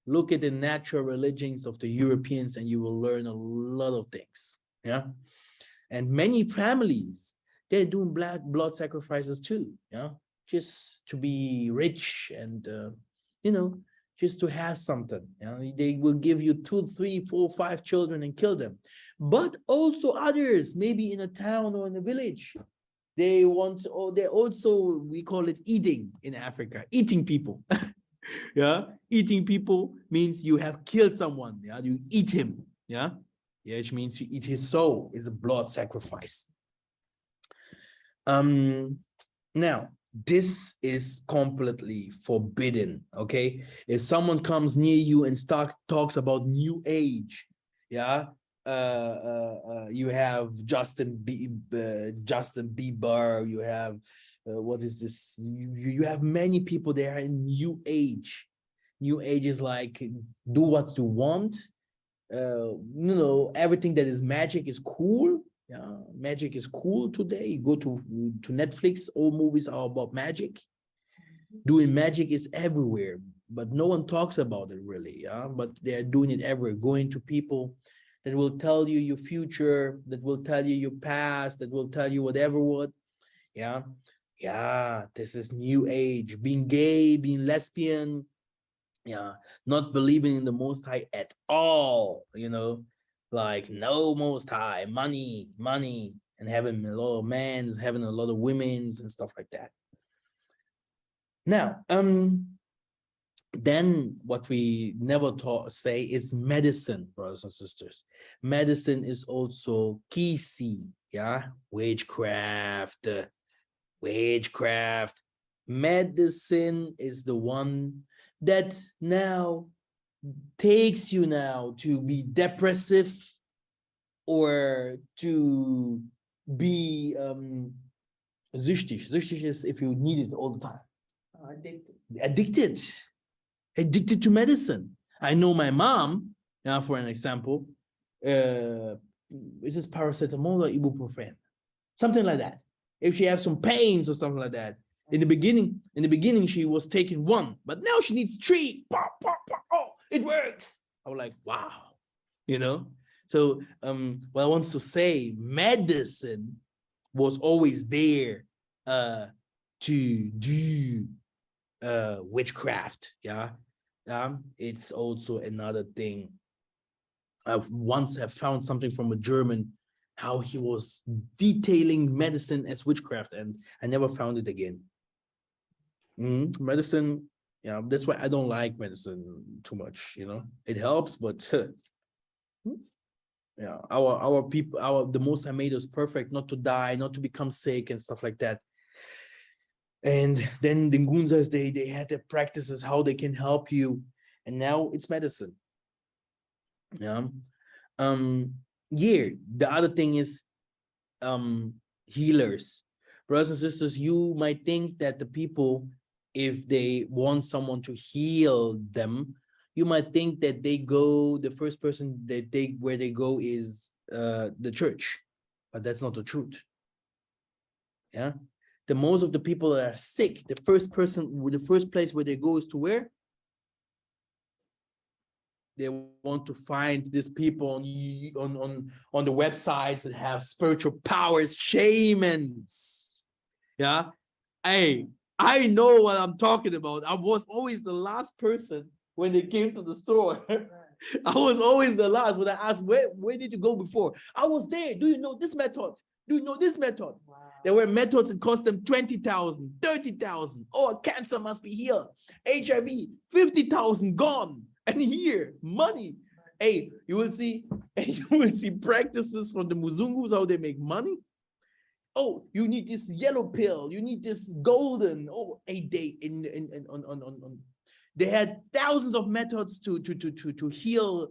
Look at the natural religions of the Europeans and you will learn a lot of things. Yeah, and many families, they're doing blood sacrifices too. Yeah, just to be rich and you know, just to have something. You know, they will give you 2, 3, 4, 5 children and kill them. But also others, maybe in a town or in a village, they want, or they also, we call it eating in Africa, eating people. Yeah, eating people means you have killed someone. Yeah, you eat him. Yeah, yeah, which means you eat his soul. Is a blood sacrifice. Now this is completely forbidden. Okay, if someone comes near you and talks about new age, yeah, you have Justin Bieber, you have what is this, you have many people there in new age. New age is like, do what you want, you know, everything that is magic is cool. Yeah, magic is cool today. You go to Netflix, all movies are about magic. Doing magic is everywhere, but no one talks about it really. Yeah, but they're doing it everywhere. Going to people that will tell you your future, that will tell you your past, that will tell you whatever what. Yeah, yeah, this is new age. Being gay, being lesbian, yeah, not believing in the Most High at all, you know, like no Most High, money, and having a lot of men's, having a lot of women's and stuff like that. Now, then what we never say is medicine, brothers and sisters. Medicine is also kisi, yeah, witchcraft. Medicine is the one that now takes you now to be depressive or to be süchtig. Süchtig is if you need it all the time. Addicted to medicine. I know my mom, now for an example, is this paracetamol or ibuprofen? Something like that. If she has some pains or something like that. In the beginning, she was taking 1, but now she needs 3. Pop, pop, pop. Oh, it works. I was like, wow, you know. So what I want to say, medicine was always there to do witchcraft. Yeah, it's also another thing. I've once have found something from a German, how he was detailing medicine as witchcraft, and I never found it again. Medicine, yeah, that's why I don't like medicine too much. You know, it helps, but yeah, our people, the Most High made us perfect, not to die, not to become sick and stuff like that. And then the Ngunzas, they had their practices how they can help you, and now it's medicine. Yeah. Yeah, the other thing is healers. Brothers and sisters, you might think that the people, if they want someone to heal them, you might think that they go, the first person that where they go is the church, but that's not the truth. Yeah, the most of the people that are sick, the first place where they go is to where? They want to find these people on the websites that have spiritual powers, shamans. Yeah, hey, I know what I'm talking about. I was always the last person when they came to the store. I was always the last when I asked, where did you go before? I was there. Do you know this method? Do you know this method? Wow. There were methods that cost them 20,000, 30,000. Oh, cancer must be healed. HIV, 50,000 gone. And here, money. Hey, you will see practices from the Muzungus, how they make money. Oh, you need this yellow pill. You need this golden. Oh, a day on. They had thousands of methods to heal,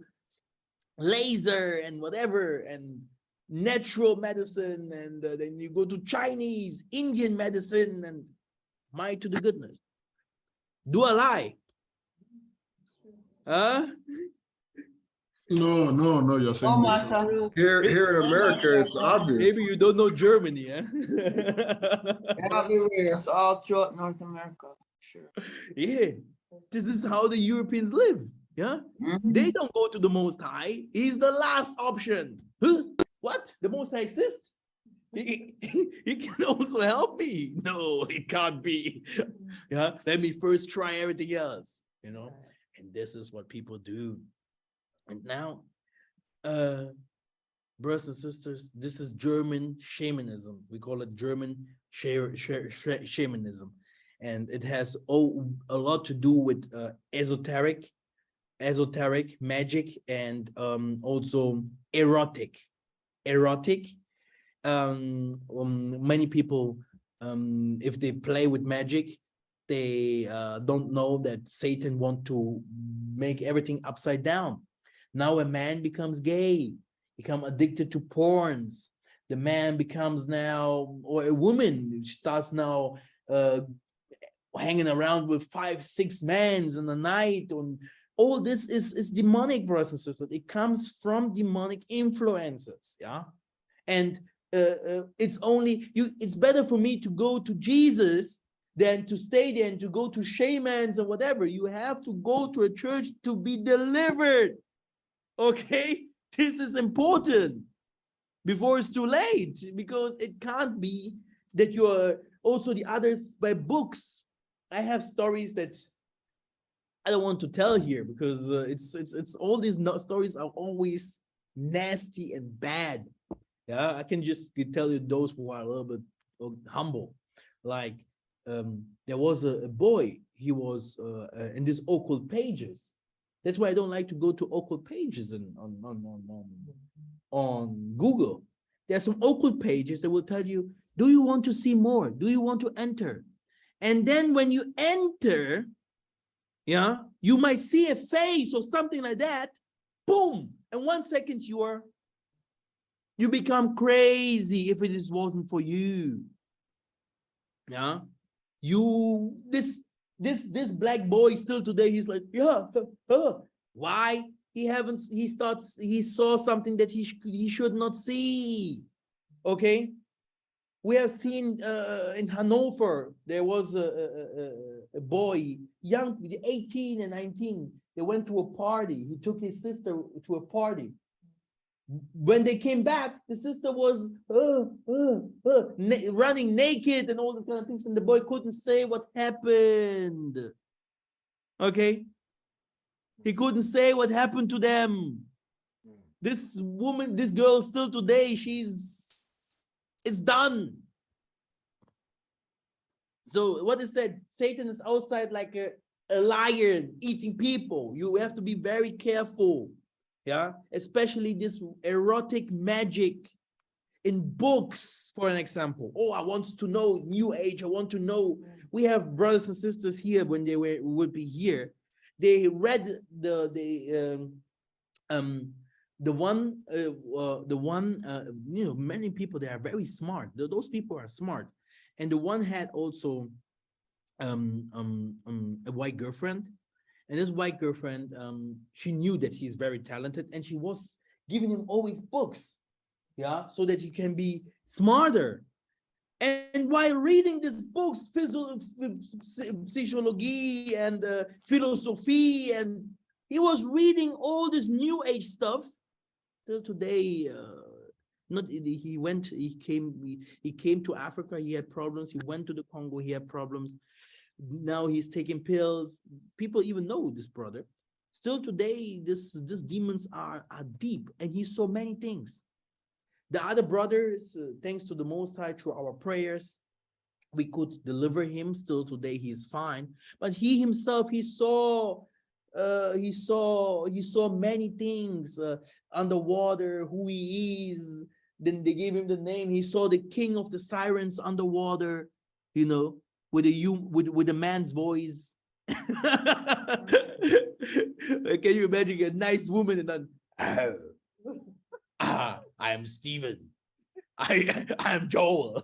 laser and whatever, and natural medicine, and then you go to Chinese, Indian medicine, and my to the goodness. Do I lie? Huh? No, you're saying Oh, the my truth. son. Here in America, it's obvious. Maybe you don't know Germany, huh? Everywhere. It's all throughout North America, sure. Yeah, this is how the Europeans live. Yeah, they don't go to the Most High. He's the last option. Huh? What? The Most High exists? He can also help me. No, it can't be. Yeah, let me first try everything else. You know, and this is what people do. And now, brothers and sisters, this is German shamanism. We call it German shamanism, and it has a lot to do with esoteric magic, and also erotic. Many people, if they play with magic, they don't know that Satan wants to make everything upside down. Now a man becomes gay, become addicted to porns. The man becomes now, or a woman starts now hanging around with 5-6 men in the night. And all this is demonic, brothers and sisters. It comes from demonic influences. Yeah, and it's only you. It's better for me to go to Jesus than to stay there and to go to shamans or whatever. You have to go to a church to be delivered. Okay, this is important before it's too late, because it can't be that you are also the others by books. I have stories that I don't want to tell here, because it's all these stories are always nasty and bad. Yeah, I can just tell you those who are a little bit humble. Like there was a boy. He was in these occult pages. That's why I don't like to go to occult pages on Google. There are some occult pages that will tell you, do you want to see more? Do you want to enter? And then when you enter, yeah, you might see a face or something like that. Boom! In 1 second, you become crazy if it wasn't for you. Yeah, this black boy still today, he's like, yeah, why? He saw something that he should not see. Okay, we have seen in Hanover, there was a boy, young, 18 and 19. They went to a party. He took his sister to a party. When they came back, the sister was running naked and all this kind of things, and the boy couldn't say what happened. Okay, he couldn't say what happened to them. This woman, this girl, still today, it's done. So what is said? Satan is outside like a lion eating people. You have to be very careful. Yeah, especially this erotic magic in books, for an example. Oh, I want to know New Age. I want to know. We have brothers and sisters here when they would be here. They read the one, you know, many people, they are very smart. Those people are smart. And the one had also a white girlfriend. And this white girlfriend, she knew that he's very talented, and she was giving him always books, yeah, so that he can be smarter. And while reading these books, psychology and philosophy, and he was reading all this New Age stuff. Till today, he came to Africa. He had problems. He went to the Congo. He had problems. Now he's taking pills. People even know this brother. Still today, these demons are deep, and he saw many things. The other brothers, thanks to the Most High, through our prayers, we could deliver him. Still today, he is fine. But he himself, he saw many things underwater, who he is, Then they gave him the name. He saw the king of the sirens underwater, with with a man's voice. Can you imagine a nice woman and then, I am Stephen. I am Joel.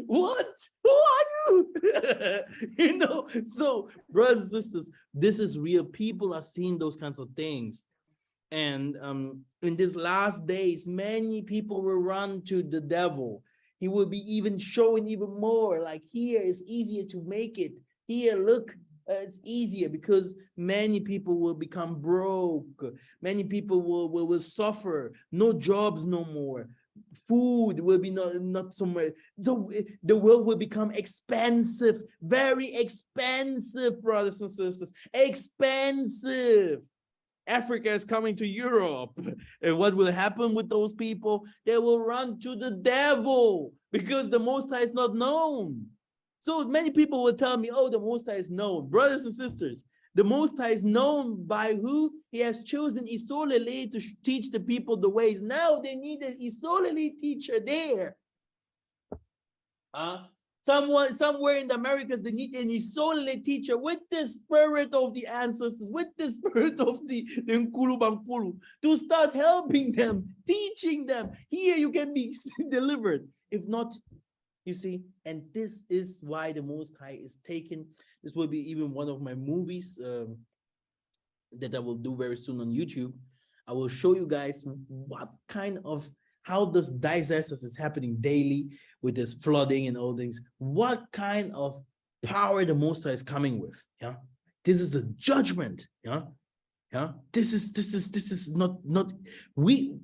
What? Who are you? So brothers and sisters, this is real. People are seeing those kinds of things. And in these last days, many people will run to the devil. He will be even showing even more, like here it's easier to make it. Here, look, it's easier because many people will become broke. Many people will suffer. No jobs no more. Food will be not somewhere. So the world will become expensive, very expensive, brothers and sisters, expensive. Africa is coming to Europe. And what will happen with those people? They will run to the devil because the Most High is not known. So many people will tell me, oh, the Most High is known. Brothers and sisters, the Most High is known by who? He has chosen Isolele to teach the people the ways. Now they need an Isolele teacher there. Somewhere in the Americas, they need an Isolele teacher with the spirit of the ancestors, with the spirit of the Nkulu Bankulu, to start helping them, teaching them. Here you can be delivered. If not, you see, and this is why the Most High is taken. This will be even one of my movies that I will do very soon on YouTube. I will show you guys what kind of, how this disasters is happening daily with this flooding and all things. What kind of power the Most High is coming with? Yeah, this is a judgment. Yeah, this is not we.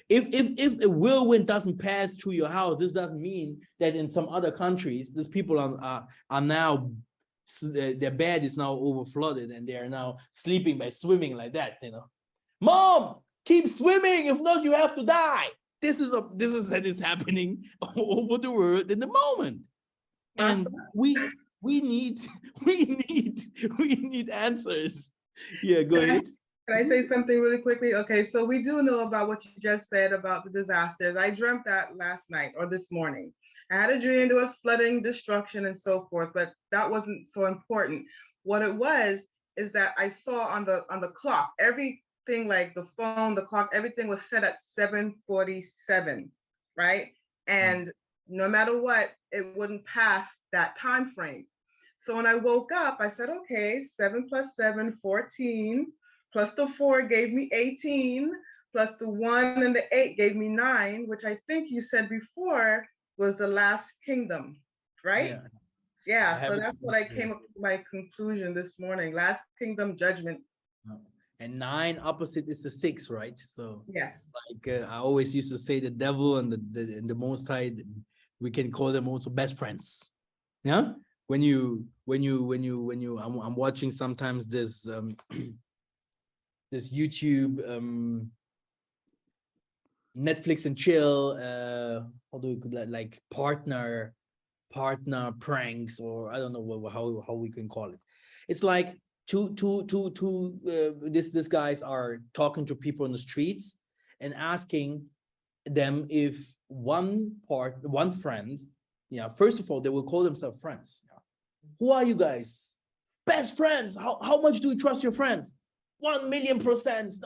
If a whirlwind doesn't pass through your house, this doesn't mean that in some other countries, these people are now, their bed is now over flooded and they are now sleeping by swimming like that. Mom, keep swimming, if not you have to die. This is that is happening over the world in the moment, and we need answers. Yeah, go ahead. Can I say something really quickly? Okay, so we do know about what you just said about the disasters. I dreamt that last night or this morning. I had a dream there was flooding, destruction, and so forth, but that wasn't so important. What it was is that I saw on the clock, everything like the phone, the clock, everything was set at 7:47, right? And no matter what, it wouldn't pass that time frame. So when I woke up, I said, okay, 7 plus 7, 14. Plus the 4 gave me 18, plus the 1 and the 8 gave me 9, which I think you said before was the last kingdom, right? Yeah, so that's what I came up with my conclusion this morning, last kingdom judgment. And 9 opposite is the 6, right? So yes, like I always used to say, the devil and the Most High, we can call them also best friends. Yeah, I'm watching sometimes this this YouTube Netflix and chill, how do we like partner pranks, or I don't know how we can call it. It's like these guys are talking to people on the streets and asking them if one friend, first of all, they will call themselves friends. Who are you guys? Best friends. How much do you trust your friends? 1,000,000%,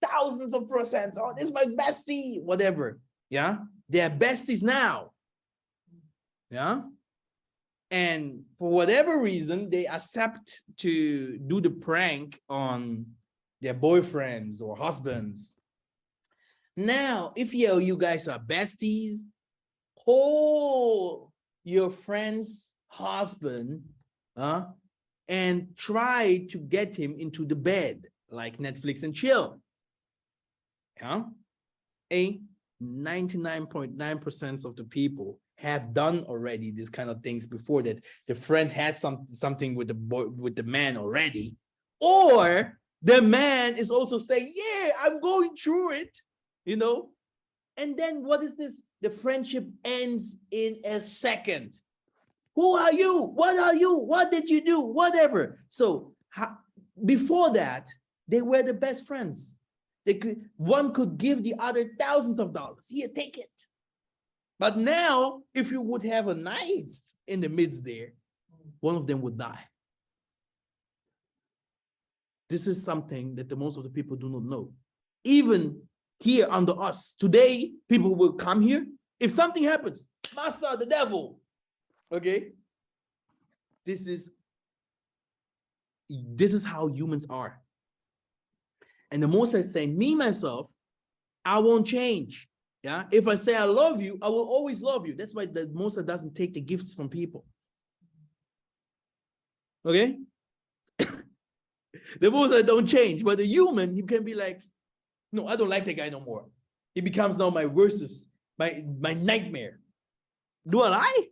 thousands of percent. Oh, this is my bestie, whatever. Yeah, they're besties now. Yeah, and for whatever reason, they accept to do the prank on their boyfriends or husbands. Now, if you guys are besties, call your friend's husband, and try to get him into the bed, like Netflix and chill. Yeah, 99.9% of the people have done already these kind of things before, that the friend had something with the man already, or the man is also saying, yeah, I'm going through it, and then what is this? The friendship ends in a second. Who are you? What are you? What did you do? Whatever. So before that, they were the best friends. One could give the other thousands of dollars. Here, take it. But now, if you would have a knife in the midst there, one of them would die. This is something that the most of the people do not know. Even here under us, today, people will come here. If something happens, Massa, the devil, okay? This is how humans are. And the Most I say, me, myself, I won't change. Yeah. If I say I love you, I will always love you. That's why the Most doesn't take the gifts from people. Okay? The Most don't change, but the human, you can be like, no, I don't like that guy no more. He becomes now my worst, my nightmare. Do I lie?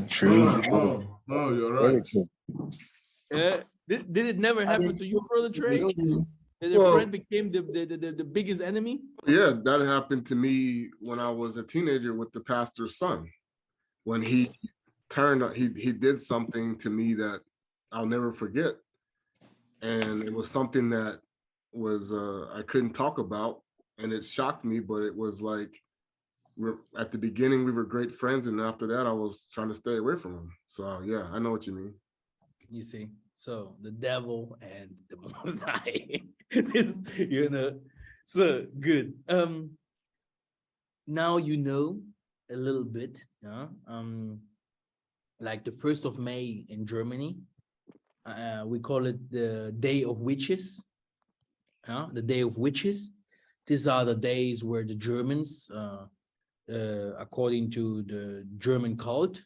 True. No, you're right. Did it never happen to you, Brother Trey? That a friend became the biggest enemy? Yeah, that happened to me when I was a teenager with the pastor's son. When he did something to me that I'll never forget. And it was something that was I couldn't talk about, and it shocked me, but it was like at the beginning we were great friends, and after that I was trying to stay away from him. So yeah, I know what you mean. You see, so the devil and the Most High, so good. Now you know a little bit, like the 1st of May in Germany, we call it the Day of Witches. The Day of Witches. These are the days where the Germans, according to the German cult,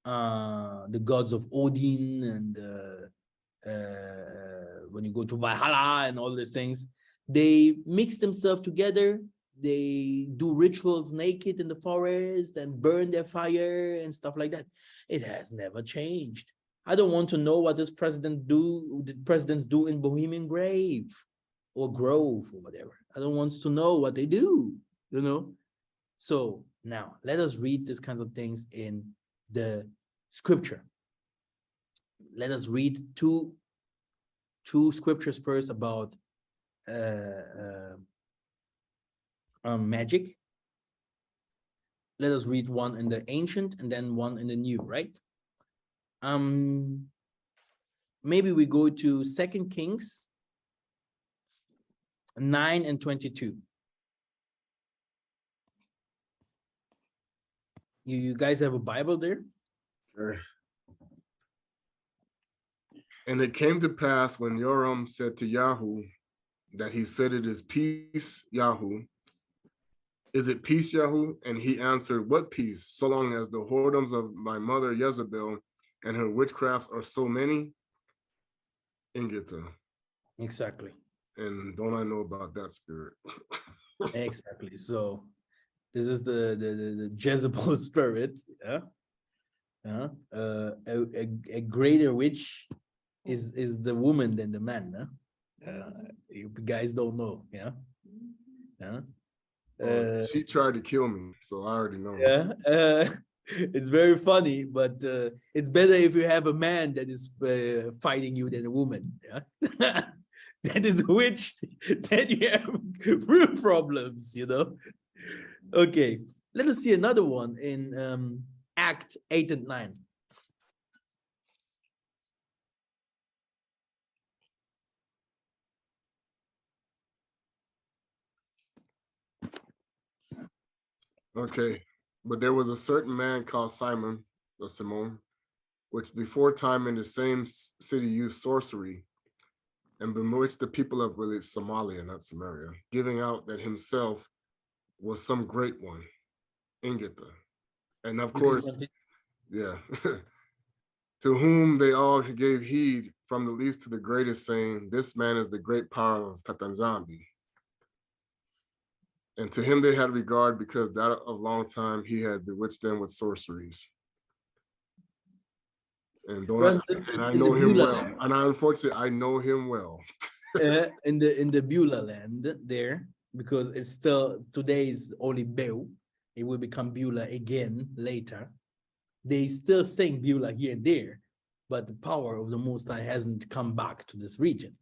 the gods of Odin and when you go to Valhalla and all these things, they mix themselves together. They do rituals naked in the forest and burn their fire and stuff like that. It has never changed. I don't want to know what the presidents do in Bohemian Grove or whatever. I don't want to know what they do, So now let us read these kinds of things in the scripture. Let us read two scriptures first about magic. Let us read one in the ancient and then one in the new, right? Maybe we go to 2 Kings 9 and 22. You guys have a Bible there? Sure. And it came to pass when Joram said to Yahoo that he said, it is peace, Yahoo. Is it peace, Yahoo? And he answered, what peace? So long as the whoredoms of my mother Jezebel and her witchcrafts are so many. Ingita. Exactly. And don't I know about that spirit? Exactly. So this is the Jezebel spirit. A greater witch is the woman than the man. You guys don't know. She tried to kill me, so I already know. Yeah. It's very funny, but it's better if you have a man that is fighting you than a woman. Yeah. That is a witch. Then you have real problems, Okay, let us see another one in Act 8 and 9. Okay, but there was a certain man called Simon, or Simon, which before time in the same city used sorcery and bewitched the people of really Somalia, not Samaria, giving out that himself was some great one, Ingita. And of course, yeah, to whom they all gave heed from the least to the greatest, saying, this man is the great power of Tatanzambi. And to him they had regard because that of long time he had bewitched them with sorceries. And I know him well. And unfortunately, I know him well. In the Beulah land there, because it's still, today is only Beu. It will become Beulah again later. They still sing Beulah here and there, but the power of the Most High hasn't come back to this region.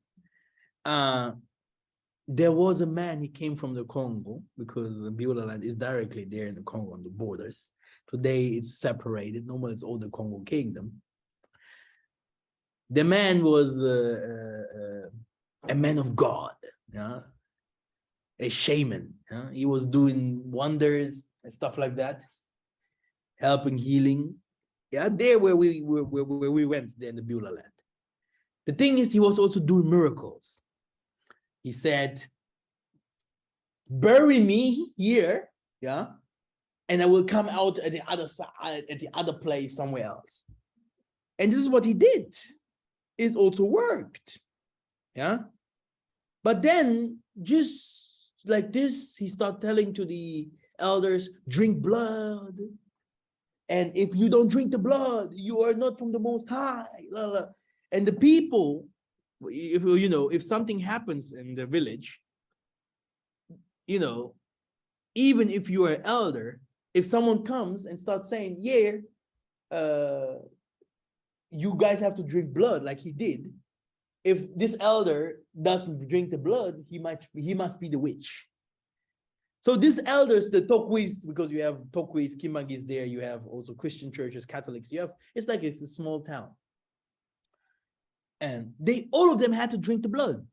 There was a man, he came from the Congo because the Beulah land is directly there in the Congo on the borders. Today it's separated. Normally it's all the Congo kingdom. The man was a man of God, yeah, a shaman. Yeah? He was doing wonders and stuff like that, helping, healing. Yeah, there where we went there in the Beulah land. The thing is, he was also doing miracles. He said, bury me here, yeah, and I will come out at the other side, at the other place somewhere else. And this is what he did. It also worked, yeah. But then, just like this, he started telling to the elders, drink blood. And if you don't drink the blood, you are not from the Most High. Blah, blah. And the people, if you know, if something happens in the village, you know, even if you are an elder, if someone comes and starts saying, yeah, you guys have to drink blood like he did, if this elder doesn't drink the blood, he must be the witch. So these elders, the Tokwis, because you have Tokwis, Kimagis there, you have also Christian churches, Catholics, it's like it's a small town. And all of them had to drink the blood,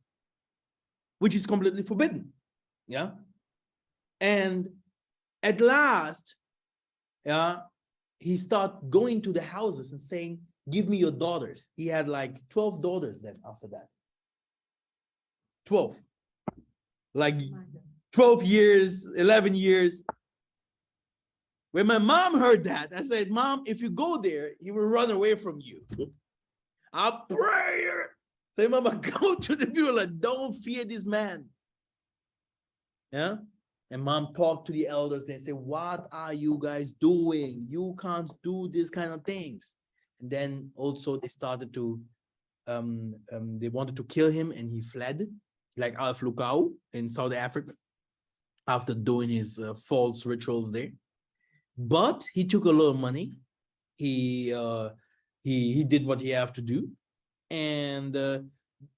which is completely forbidden. Yeah. And at last, yeah, he started going to the houses and saying, give me your daughters. He had like 12 daughters then after that. 12. Like 12 years, 11 years. When my mom heard that, I said, Mom, if you go there, he will run away from you. I'll pray. Say, Mama, go to the Beulah. Don't fear this man. Yeah. And Mom talked to the elders. They say, what are you guys doing? You can't do this kind of things. And then also they started to, they wanted to kill him and he fled, like Alf Lukau in South Africa, after doing his false rituals there. But he took a lot of money. He did what he had to do. And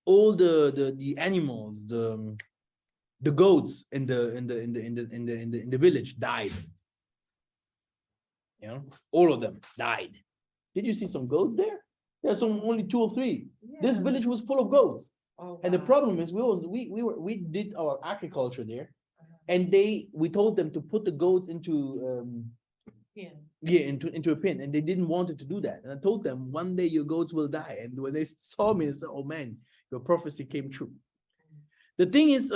all the animals, the goats in the village died. You know, all of them died. Did you see some goats there? There's only 2 or 3. Yeah. This village was full of goats. Oh, wow. And the problem is we did our agriculture there, and we told them to put the goats into into a pen, and they didn't want it to do that. And I told them, one day your goats will die. And when they saw me, they said, oh man, your prophecy came true. The thing is,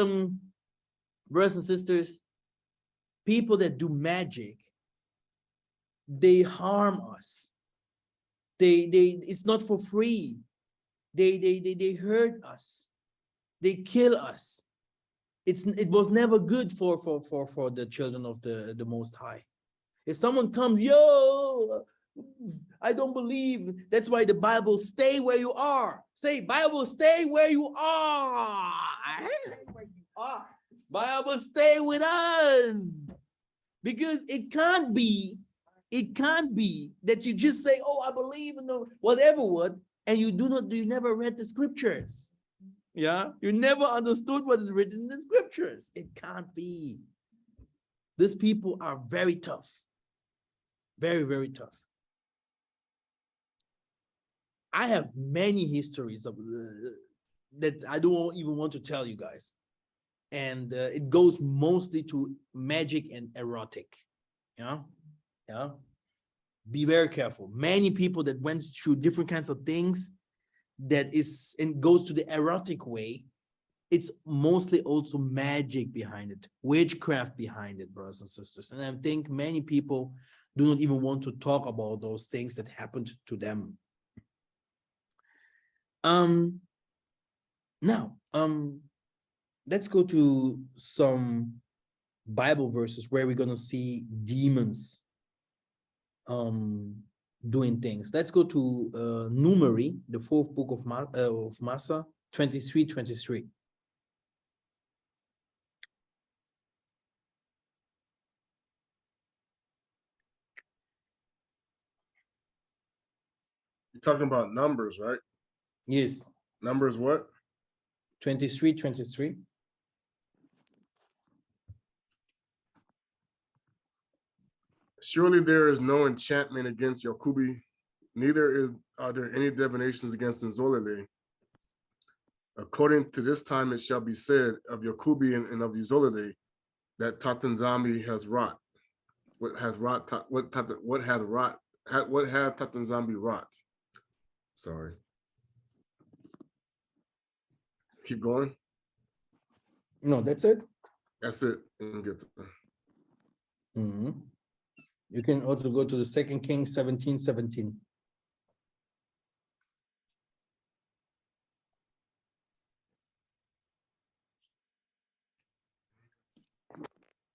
brothers and sisters, people that do magic, they harm us. It's not for free. They hurt us. They kill us. It was never good for the children of the Most High. If someone comes, yo, I don't believe. That's why the Bible, stay where you are. Say, Bible, stay where you are. Bible, stay with us. Because it can't be that you just say, oh, I believe in the whatever word, and you never read the scriptures. Yeah, you never understood what is written in the scriptures. It can't be. These people are very tough. Very, very tough. I have many histories of that I don't even want to tell you guys. And it goes mostly to magic and erotic. Yeah. Be very careful. Many people that went through different kinds of things that is and goes to the erotic way, it's mostly also magic behind it, witchcraft behind it, brothers and sisters. And I think many people do not even want to talk about those things that happened to them. Now, let's go to some Bible verses where we're going to see demons doing things. Let's go to Numeri, the 4th book of Massa, 23:23. You're talking about Numbers, right? Yes. Numbers what? 23. Surely there is no enchantment against Yakubi, neither are there any divinations against Nzolele. According to this time, it shall be said of Yakubi and of Nzolele that Tatanzambi has wrought. What hath Tatanzambi wrought? Sorry. Keep going. No, that's it. That's it. And get to Mhm. You can also go to the 2 Kings 17:17.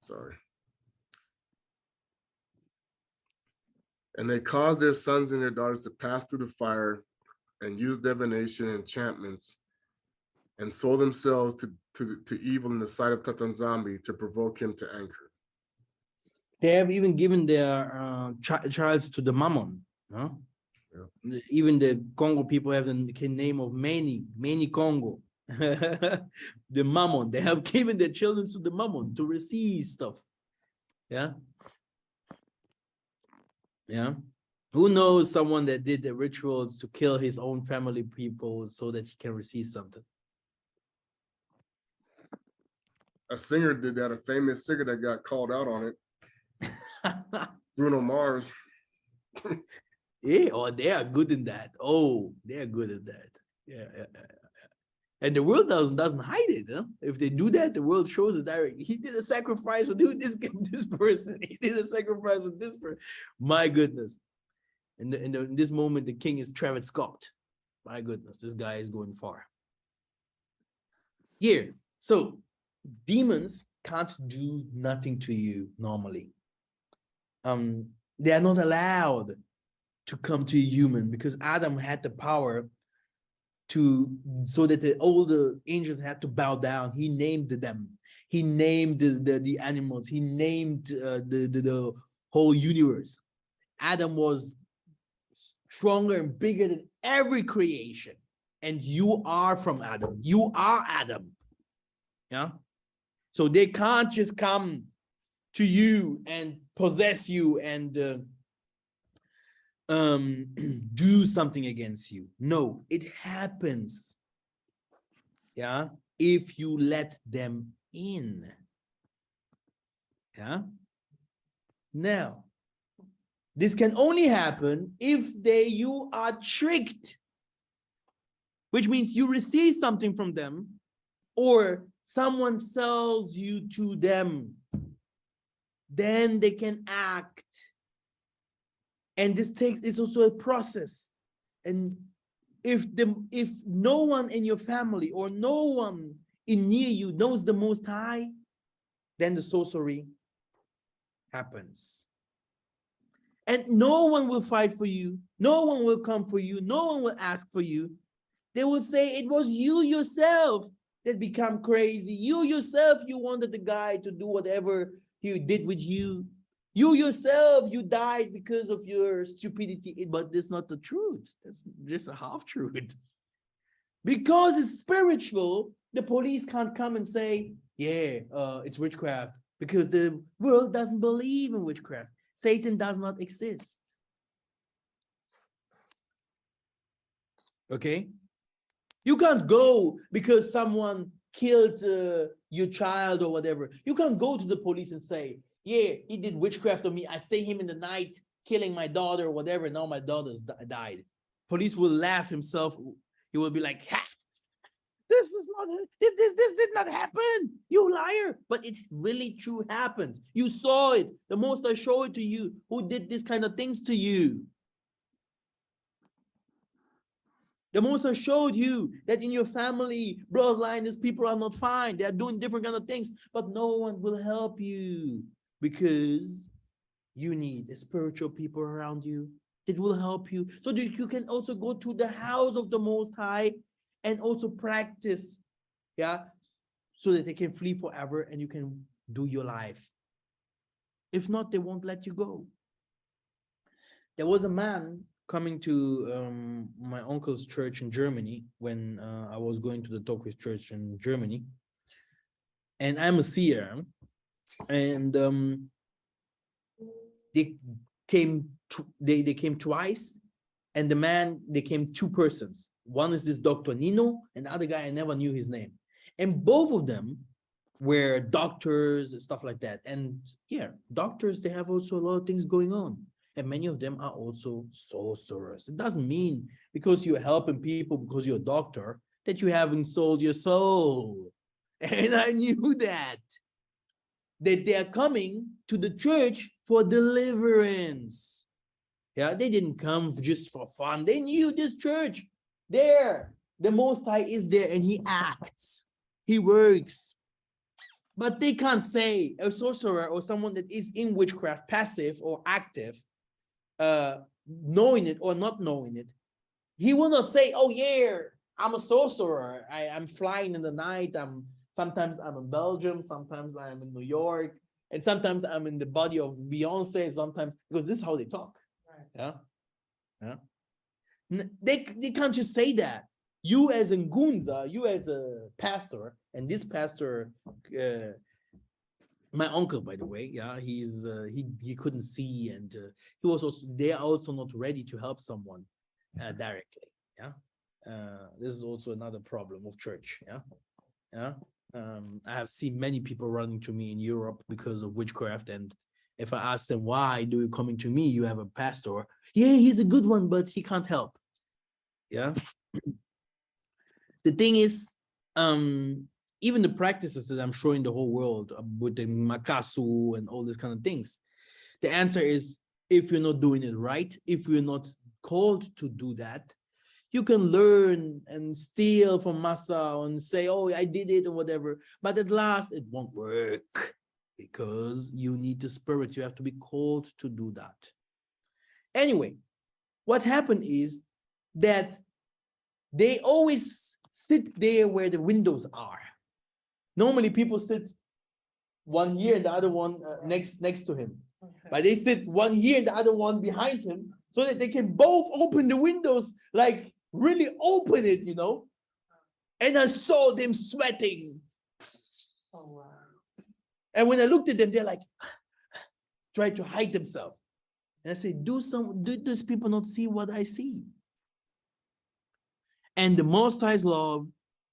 sorry. And they caused their sons and their daughters to pass through the fire and use divination and enchantments and sold themselves to evil in the sight of Tatanzambi to provoke him to anger. They have even given their childs to the mammon. Huh? Yeah. Even the Congo people have the name of many Congo. The mammon. They have given their children to the mammon to receive stuff. Yeah. Yeah. Who knows someone that did the rituals to kill his own family people so that he can receive something? A singer did that, a famous singer that got called out on it. Bruno Mars. Yeah, oh, they are good in that. Oh, they are good at that. Yeah. And the world doesn't hide it. Huh? If they do that, the world shows it directly. He did a sacrifice with this person. He did a sacrifice with this person. My goodness. In this moment, the king is Travis Scott. My goodness, this guy is going far. Here, so demons can't do nothing to you normally. They are not allowed to come to a human because Adam had the power so that all the angels had to bow down. He named them. He named the animals. He named the whole universe. Adam was stronger and bigger than every creation. And you are from Adam. You are Adam. Yeah. So they can't just come to you and possess you and do something against you. No, it happens. Yeah. If you let them in. Yeah. Now, this can only happen if you are tricked, which means you receive something from them or someone sells you to them. Then they can act. And this is also a process. And if no one in your family or no one near you knows the Most High, then the sorcery happens. And no one will fight for you. No one will come for you. No one will ask for you. They will say it was you yourself that become crazy. You yourself, you wanted the guy to do whatever he did with you. You yourself, you died because of your stupidity, but that's not the truth. That's just a half truth. Because it's spiritual, the police can't come and say, yeah, it's witchcraft, because the world doesn't believe in witchcraft. Satan does not exist. Okay? You can't go because someone killed your child or whatever. You can't go to the police and say, yeah, he did witchcraft on me. I see him in the night killing my daughter or whatever. Now my daughter's died. Police will laugh himself. He will be like, ha! This did not happen, you liar. But it really true happens. You saw it. The Most I show it to you. Who did this kind of things to you? The Most I showed you that in your family, bloodline, these people are not fine. They are doing different kind of things, but no one will help you because you need the spiritual people around you that will help you so that you can also go to the house of the Most High and also practice, yeah, so that they can flee forever and you can do your life. If not, they won't let you go. There was a man coming to my uncle's church in Germany when I was going to the Tokyo church in Germany, and I'm a seer, and they they came twice, and the man, they came two persons. One is this Dr. Nino, and the other guy I never knew his name, and both of them were doctors and stuff like that. And yeah, doctors, they have also a lot of things going on, and many of them are also sorcerers. It doesn't mean because you're helping people because you're a doctor that you haven't sold your soul. And I knew that they are coming to the church for deliverance. Yeah, they didn't come just for fun. They knew this church there, the Most High is there, and he acts, he works. But they can't say a sorcerer or someone that is in witchcraft, passive or active, knowing it or not knowing it. He will not say, oh yeah, I'm a sorcerer. I'm flying in the night. Sometimes I'm in Belgium, sometimes I'm in New York, and sometimes I'm in the body of Beyonce, sometimes, because this is how they talk. Right. Yeah. They can't just say that. You as a Gunza, you as a pastor, and this pastor, my uncle, by the way, yeah, he couldn't see, and he was also, they are also not ready to help someone directly. Yeah, this is also another problem of church. Yeah. I have seen many people running to me in Europe because of witchcraft, and if I ask them, why do you coming to me? You have a pastor. Yeah, he's a good one, but he can't help. Yeah. The thing is, even the practices that I'm showing the whole world with the makasu and all these kind of things, the answer is, if you're not doing it right, if you're not called to do that, you can learn and steal from Masa and say, oh, I did it and whatever, but at last it won't work because you need the spirit. You have to be called to do that. Anyway, what happened is that they always sit there where the windows are. Normally people sit one here and the other one next to him. Okay. But they sit one here and the other one behind him so that they can both open the windows, like really open it, you know. And I saw them sweating. Oh, wow. And when I looked at them, they're like, trying to hide themselves. And I said, do these people not see what I see? And the Most High's love,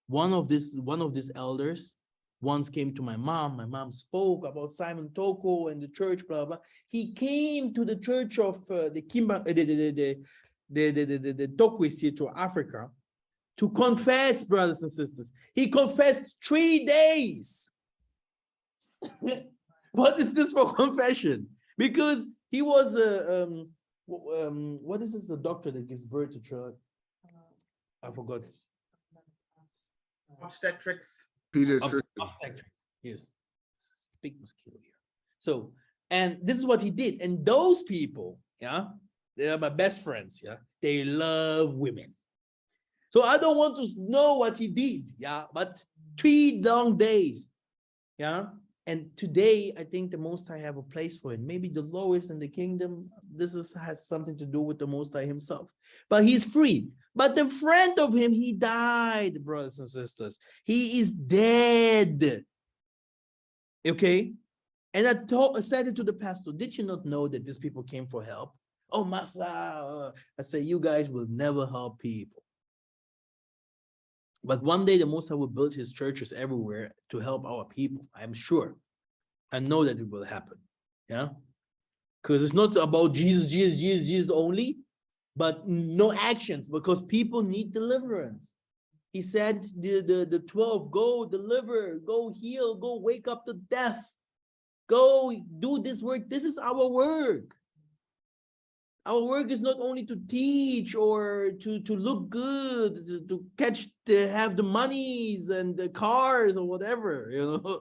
one of these elders once came to my mom. My mom spoke about Simon Toko and the church, blah blah. He came to the church of the Tokwis here to Africa to confess, brothers and sisters. He confessed 3 days. What is this for confession? Because he was what is this? The doctor that gives birth to children. I forgot. Obstetrics. Pediatrics. Obstetrics. Yes. Big mosquito here. So, and this is what he did. And those people, yeah, they are my best friends. Yeah, they love women. So I don't want to know what he did. Yeah, but 3 long days. Yeah. And today, I think the Most High have a place for him. Maybe the lowest in the kingdom. This has something to do with the Most High himself. But he's free. But the friend of him, he died, brothers and sisters. He is dead. Okay? And I said it to the pastor, did you not know that these people came for help? Oh, Masa. I say, you guys will never help people. But one day the Most High will build his churches everywhere to help our people. I'm sure. I know that it will happen. Yeah. Because it's not about Jesus only, but no actions, because people need deliverance. He said the 12, go deliver, go heal, go wake up the deaf, go do this work. This is our work. Our work is not only to teach or to look good, to have the monies and the cars or whatever, you know,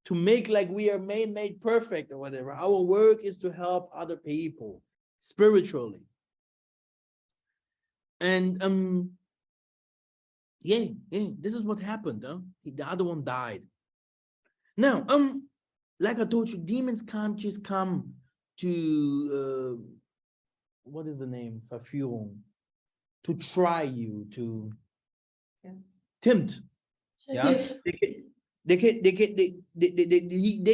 to make like we are made perfect or whatever. Our work is to help other people spiritually. And yeah, this is what happened. The other one died. Now, like I told you, demons can't just come to what is the name? Verführung. To try you, to Yeah. tempt. Yeah. Yes. They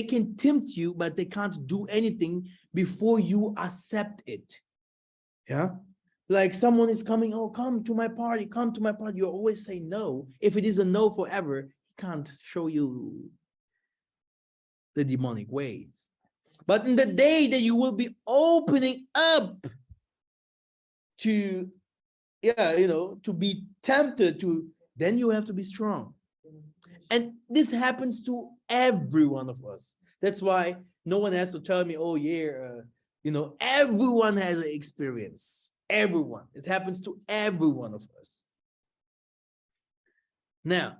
can tempt you, but they can't do anything before you accept it. Yeah. Like someone is coming, oh, come to my party, come to my party. You always say no. If it is a no forever, he can't show you the demonic ways. But in the day that you will be opening up to, yeah, you know, to be tempted to, then you have to be strong. And this happens to every one of us. That's why no one has to tell me, oh yeah, you know, everyone has an experience. Everyone. It happens to every one of us. Now,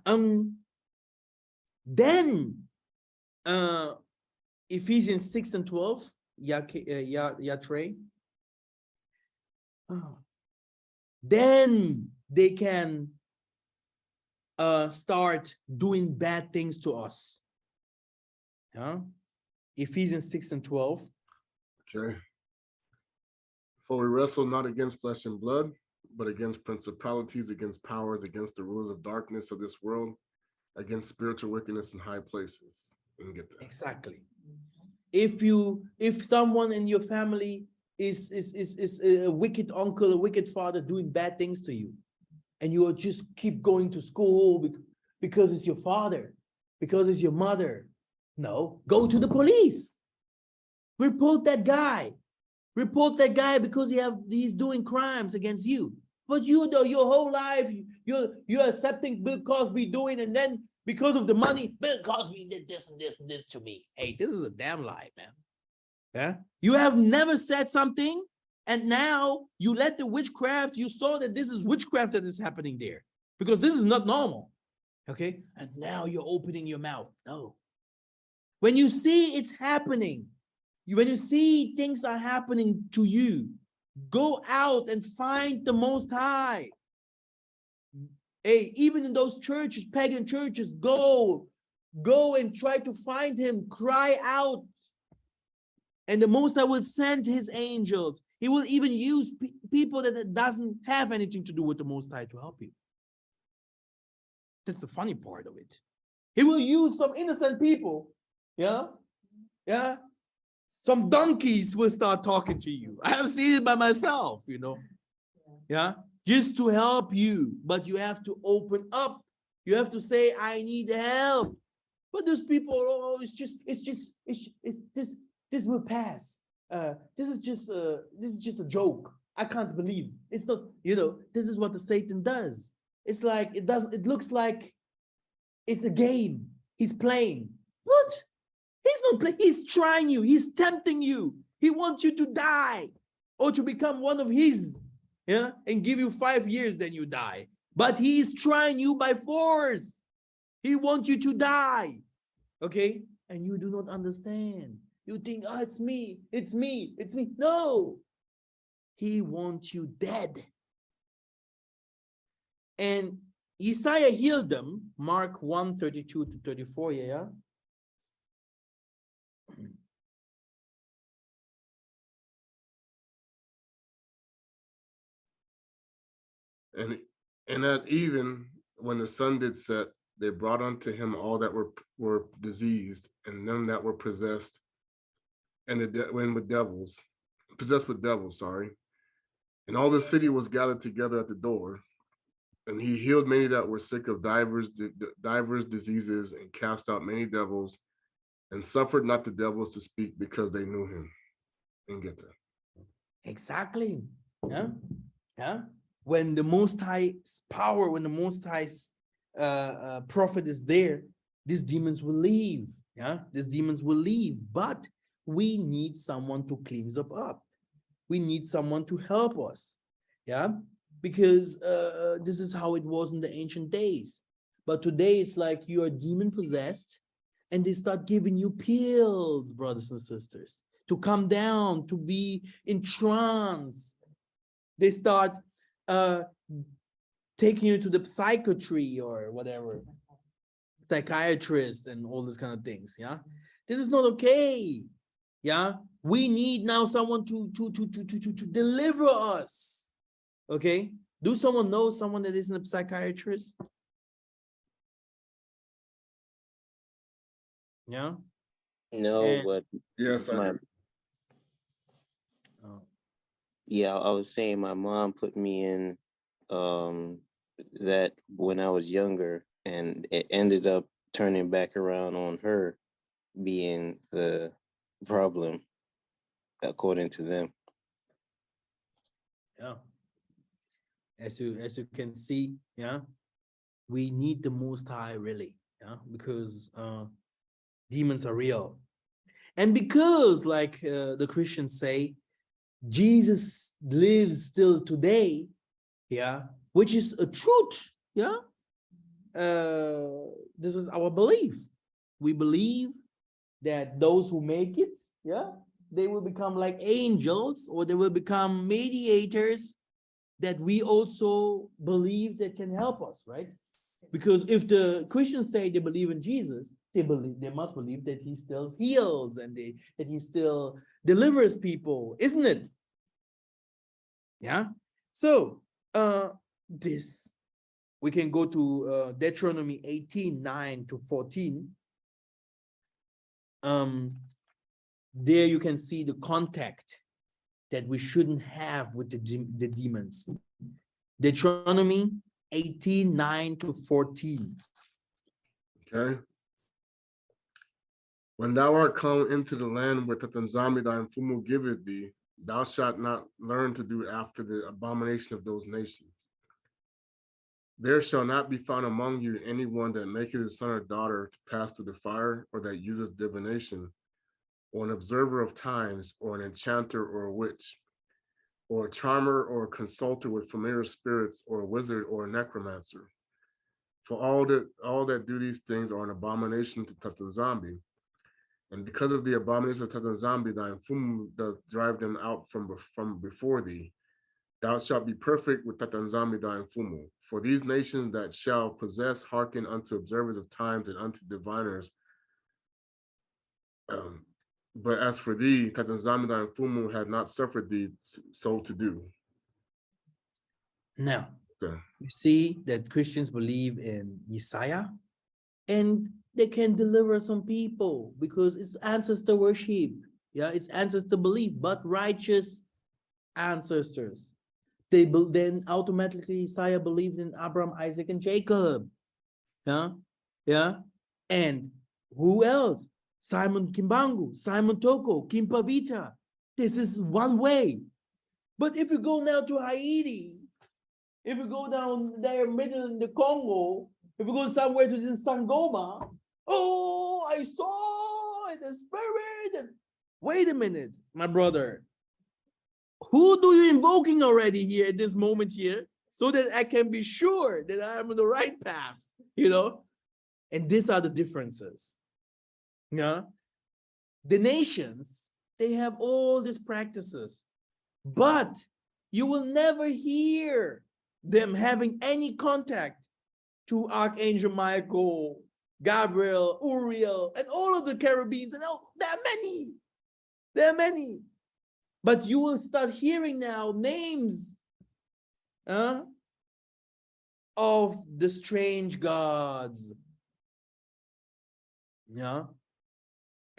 then Ephesians 6 and 12, Yatre. Then they can start doing bad things to us. Yeah. Ephesians 6 and 12. Okay. For we wrestle not against flesh and blood, but against principalities, against powers, against the rulers of darkness of this world, against spiritual wickedness in high places. And get that. Exactly. If someone in your family is a wicked uncle, a wicked father doing bad things to you, and you just keep going to school because it's your father, because it's your mother, no, go to the police. Report that guy. Report that guy because he's doing crimes against you. But you know your whole life you're accepting Bill Cosby doing, and then because of the money, Bill Cosby did this and this and this to me. Hey, this is a damn lie, man. Yeah, you have never said something, and now you let the witchcraft. You saw that this is witchcraft that is happening there because this is not normal. Okay, and now you're opening your mouth. No. When you see it's happening, when you see things are happening to you, go out and find the Most High. Hey, even in those churches, pagan churches, go and try to find him, cry out. And the Most High will send his angels. He will even use people that doesn't have anything to do with the Most High to help you. That's the funny part of it. He will use some innocent people. Yeah. Yeah. Some donkeys will start talking to you. I have seen it by myself, you know. Yeah. Just to help you. But you have to open up. You have to say, I need help. But those people, oh, this will pass. This is just a joke. I can't believe. It's not, you know, this is what the Satan does. It's like it looks like it's a game. He's playing. What? He's not playing, he's trying you, he's tempting you. He wants you to die or to become one of his, yeah, and give you 5 years, then you die. But he is trying you by force. He wants you to die. Okay? And you do not understand. You think, oh, it's me, it's me, it's me. No. He wants you dead. And Isaiah healed them, Mark 1:32-34, yeah. And at even when the sun did set, they brought unto him all that were diseased, and them that were possessed, and possessed with devils, sorry. And all the city was gathered together at the door, and he healed many that were sick of divers diseases, and cast out many devils, and suffered not the devils to speak because they knew him. And get that. Exactly. Yeah. Yeah. When the Most High's power, when the Most High's prophet is there, these demons will leave. Yeah, these demons will leave. But we need someone to cleanse up. We need someone to help us. Yeah, because this is how it was in the ancient days. But today it's like you are demon possessed, and they start giving you pills, brothers and sisters, to come down, to be in trance. They start taking you to the psychiatry or whatever, psychiatrist and all these kind of things. Yeah, this is not okay. Yeah, we need now someone to deliver us. Okay, do someone know someone that isn't a psychiatrist? Yeah. No, And but Yes, I my do. oh, yeah, I was saying my mom put me in um that when I was younger, and it ended up turning back around on her being the problem according to them. yeah, as you can see, yeah, we need the Most High really, yeah, because demons are real, and because like the Christians say, Jesus lives still today, yeah, which is a truth, yeah. This is our belief. We believe that those who make it, yeah, they will become like angels, or they will become mediators that we also believe that can help us, right? Because if the Christians say they believe in Jesus, they must believe that he still heals and that he still delivers people, isn't it? Yeah. So this we can go to Deuteronomy 18:9-14. There you can see the contact that we shouldn't have with the demons. Deuteronomy 18:9-14. Okay. When thou art come into the land where the Tanzami thy Mfumu giveth thee, thou shalt not learn to do after the abomination of those nations. There shall not be found among you anyone that maketh his son or daughter to pass through the fire, or that useth divination, or an observer of times, or an enchanter, or a witch, or a charmer, or a consulter with familiar spirits, or a wizard, or a necromancer. For all that do these things are an abomination to Tatanzambi. And because of the abomination of Tatanzambi, thy Mfumu doth drive them out from before thee. Thou shalt be perfect with Tatanzambi thy Mfumu. For these nations that shall possess hearken unto observers of times and unto diviners. But as for thee, Tatanzambi thy Mfumu had not suffered thee so to do. Now, So, you see that Christians believe in yiseka'yah, and they can deliver some people because it's ancestor worship. Yeah, it's ancestor belief, but righteous ancestors. Then automatically Yiseka'yah believed in Abraham, Isaac, and Jacob. Yeah, yeah. And who else? Simon Kimbangu, Simon Toko, Kimpavita. This is one way. But if you go now to Haiti, if you go down there middle in the Congo, if you go somewhere to this Sangoma, oh, I saw in the spirit. And wait a minute, my brother. Who do you invoking already here at this moment here, so that I can be sure that I'm on the right path, you know? And these are the differences. Yeah. The nations, they have all these practices, but you will never hear them having any contact to Archangel Michael, Gabriel, Uriel, and all of the cherubims, and all, there are many. There are many. But you will start hearing now names of the strange gods. Yeah.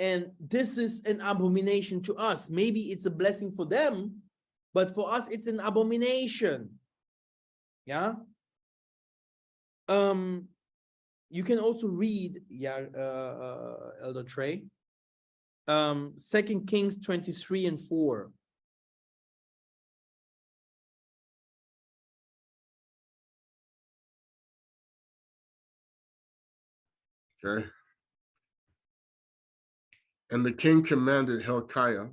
And this is an abomination to us. Maybe it's a blessing for them, but for us, it's an abomination. Yeah. You can also read, Elder Trey, 2 Kings 23:4. okay. And the king commanded Hilkiah,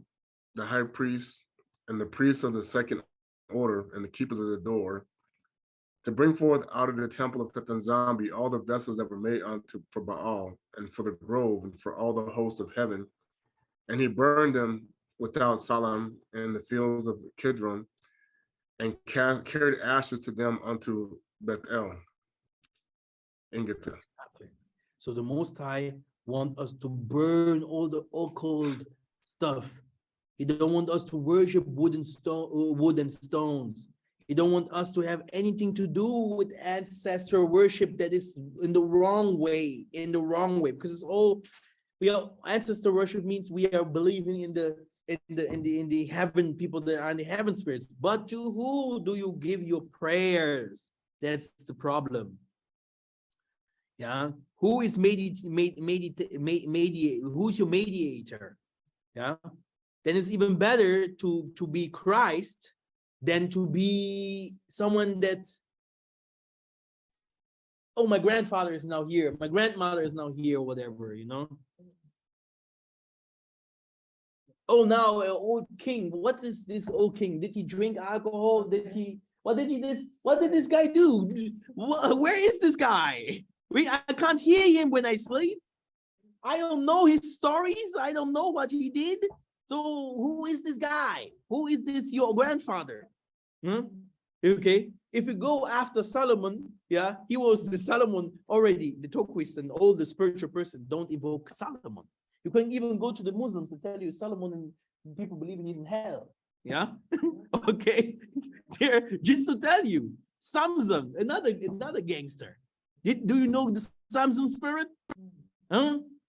the high priest, and the priests of the second order, and the keepers of the door, to bring forth out of the temple of Tetanzambi all the vessels that were made for Baal, and for the grove, and for all the hosts of heaven. And he burned them without Salam in the fields of Kidron, and carried ashes to them unto Bethel. So the Most High want us to burn all the occult stuff. He don't want us to worship wood and stones. He don't want us to have anything to do with ancestor worship that is in the wrong way, because it's all, ancestor worship means we are believing in the heaven, people that are in the heaven spirits. But to who do you give your prayers? That's the problem. Yeah, who is who's your mediator? Yeah, then it's even better to be Christ than to be someone that, oh, my grandfather is now here, my grandmother is now here, or whatever, you know. Oh, now an old king. What is this old king? Did he drink alcohol? What did this guy do? Where is this guy? I can't hear him when I sleep. I don't know his stories. I don't know what he did. So who is this guy? Who is this your grandfather? Okay. If you go after Solomon, yeah, he was the Solomon already, the Tokwist and all the spiritual person. Don't evoke Solomon. You can even go to the Muslims to tell you Solomon and people believing he's in hell. Yeah. Okay. There, just to tell you, Samson, another gangster. Do you know the Samson spirit?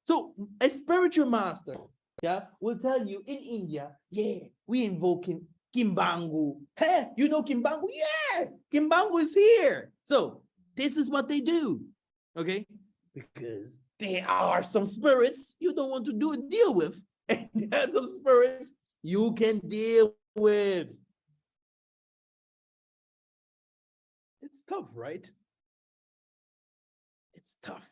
So a spiritual master, yeah, will tell you in India, yeah, we invoking Kimbangu. Hey, you know Kimbangu? Yeah, Kimbangu is here. So this is what they do, okay? Because there are some spirits you don't want to deal with, and there are some spirits you can deal with. It's tough, right? It's tough.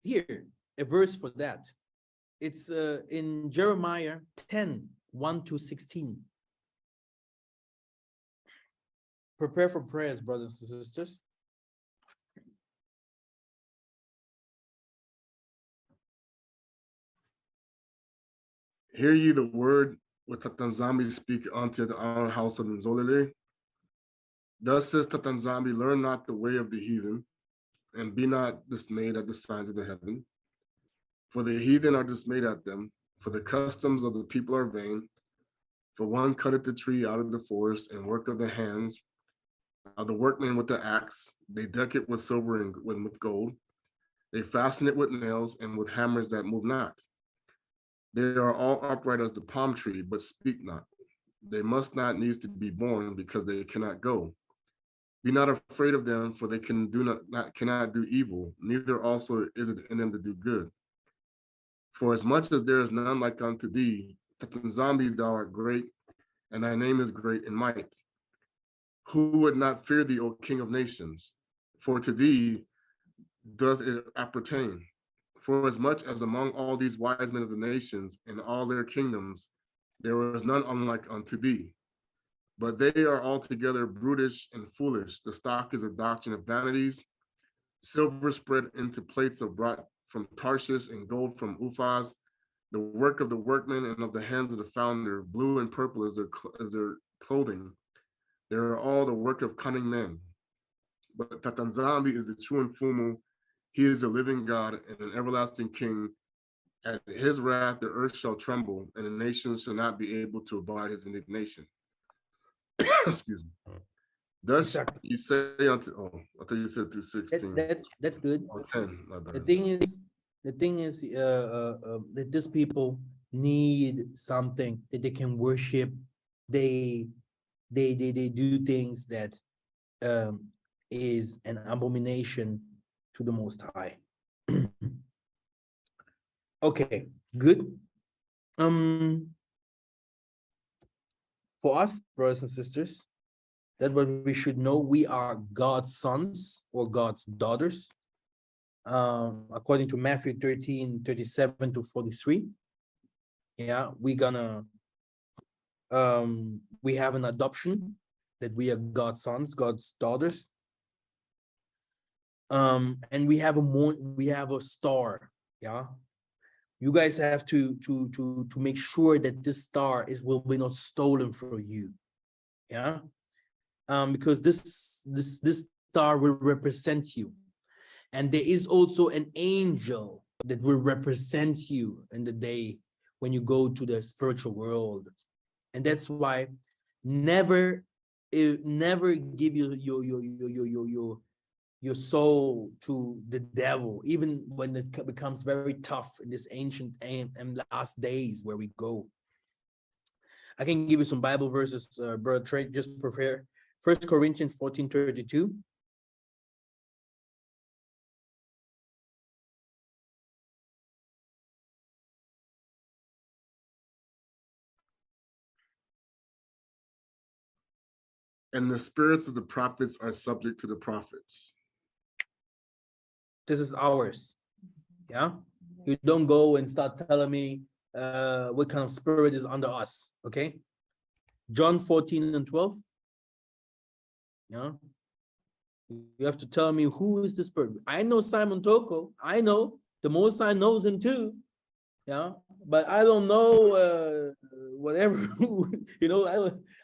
Here, a verse for that. It's in Jeremiah 10:1-16. Prepare for prayers, brothers and sisters. Hear ye the word which Tatanzambi speak unto the honor house of Nzolele. Thus says Tatanzambi, learn not the way of the heathen, and be not dismayed at the signs of the heaven. For the heathen are dismayed at them, for the customs of the people are vain. For one cutteth the tree out of the forest, and work of the hands of the workmen with the axe. They deck it with silver and with gold. They fasten it with nails and with hammers that move not. They are all upright as the palm tree, but speak not. They must not needs to be born, because they cannot go. Be not afraid of them, for they cannot do evil, neither also is it in them to do good. For as much as there is none like unto thee, Tatanzambi, thou art great, and thy name is great in might. Who would not fear thee, O King of nations? For to thee doth it appertain. For as much as among all these wise men of the nations and all their kingdoms, there is none unlike unto thee. But they are altogether brutish and foolish. The stock is a doctrine of vanities, silver spread into plates of brought from Tarshish and gold from Uphaz, the work of the workmen and of the hands of the founder. Blue and purple is their clothing. They are all the work of cunning men. But Tatanzambi is the true Mfumu. He is the living God and an everlasting King. At his wrath, the earth shall tremble, and the nations shall not be able to abide his indignation. Excuse me. Thus Exactly. you say unto, oh, I thought you said through 16. That's good. Or 10, my bad. The thing is, that these people need something that they can worship. They do things that is an abomination to the Most High. Okay, good. For us, brothers and sisters, that's what we should know. We are God's sons or God's daughters. According to Matthew 13:37-43. Yeah, we have an adoption, that we are God's sons, God's daughters. And we have a star. Yeah. You guys have to make sure that this star will be not stolen from you. Yeah. Because this star will represent you. And there is also an angel that will represent you in the day when you go to the spiritual world. And that's why never give your soul to the devil, even when it becomes very tough in this ancient and last days where we go. I can give you some Bible verses, Brother Trey, just prepare. 1 Corinthians 14:32. And the spirits of the prophets are subject to the prophets. This is ours. Yeah. You don't go and start telling me what kind of spirit is under us. Okay. John 14:12. Yeah. You have to tell me who is the spirit. I know Simon Toko. I know the Most High knows him too. Yeah. But I don't know whatever.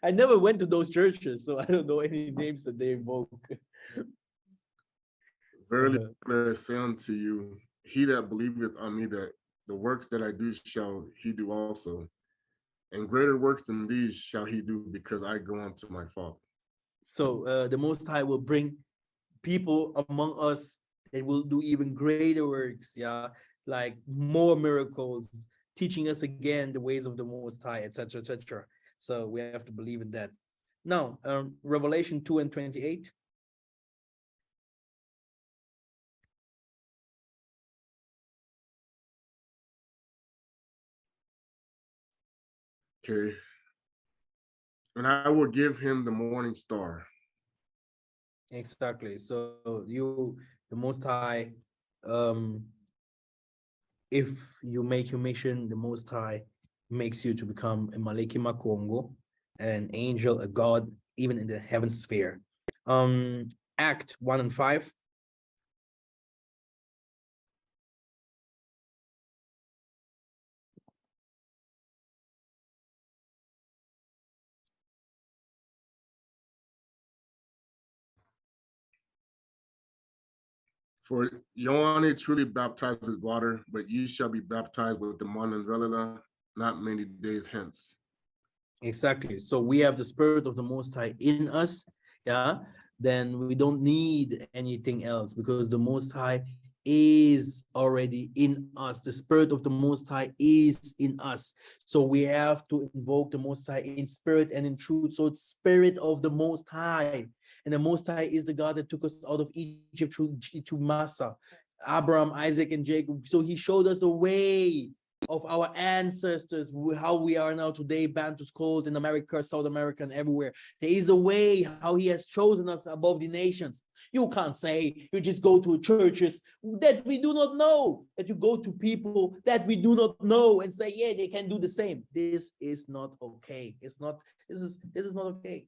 I never went to those churches, so I don't know any names that they invoke. Verily I say unto you, he that believeth on me, that the works that I do shall he do also. And greater works than these shall he do, because I go unto my Father. So the Most High will bring people among us that will do even greater works, yeah, like more miracles, teaching us again the ways of the Most High, etc., etc. So we have to believe in that. Now, Revelation 2:28. Okay. And I will give him the morning star. Exactly. So the Most High, if you make your mission, the Most High makes you to become a Maleki Makongo, an angel, a god, even in the heaven sphere. Act 1:5. For Ioanni truly baptized with water, but ye shall be baptized with the Monon not many days hence. Exactly. So we have the spirit of the Most High in us, yeah, then we don't need anything else because the Most High is already in us. The spirit of the Most High is in us. So we have to invoke the Most High in spirit and in truth. So it's spirit of the Most High. And the Most High is the God that took us out of Egypt to Massa, Abraham, Isaac, and Jacob. So he showed us a way of our ancestors, how we are now today, Bantus called in America, South America, and everywhere. There is a way how he has chosen us above the nations. You can't say you just go to churches that we do not know, that you go to people that we do not know and say, yeah, they can do the same. This is not okay. This is not okay.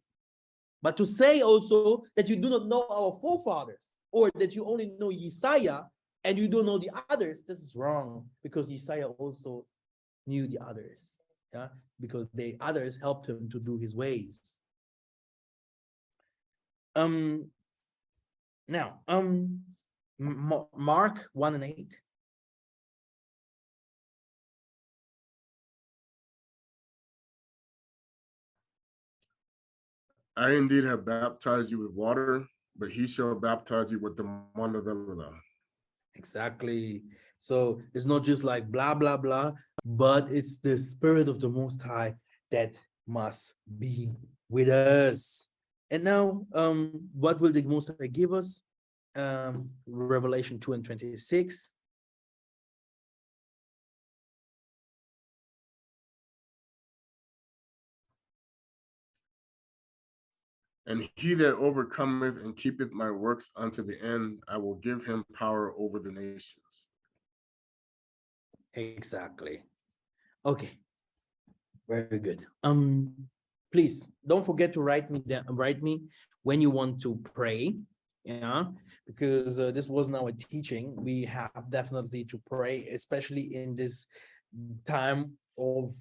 But to say also that you do not know our forefathers, or that you only know Yiseka'yah and you don't know the others, this is wrong, because Yiseka'yah also knew the others, yeah, because the others helped him to do his ways. Now, Mark 1:8. I indeed have baptized you with water, but he shall baptize you with the Monon. Exactly. So it's not just like blah, blah, blah, but it's the spirit of the Most High that must be with us. And now, what will the Most High give us? Revelation 2:26. And he that overcometh and keepeth my works unto the end, I will give him power over the nations. Exactly. Okay. Very good. Please don't forget to write me when you want to pray. Yeah, because this wasn't our teaching. We have definitely to pray, especially in this time of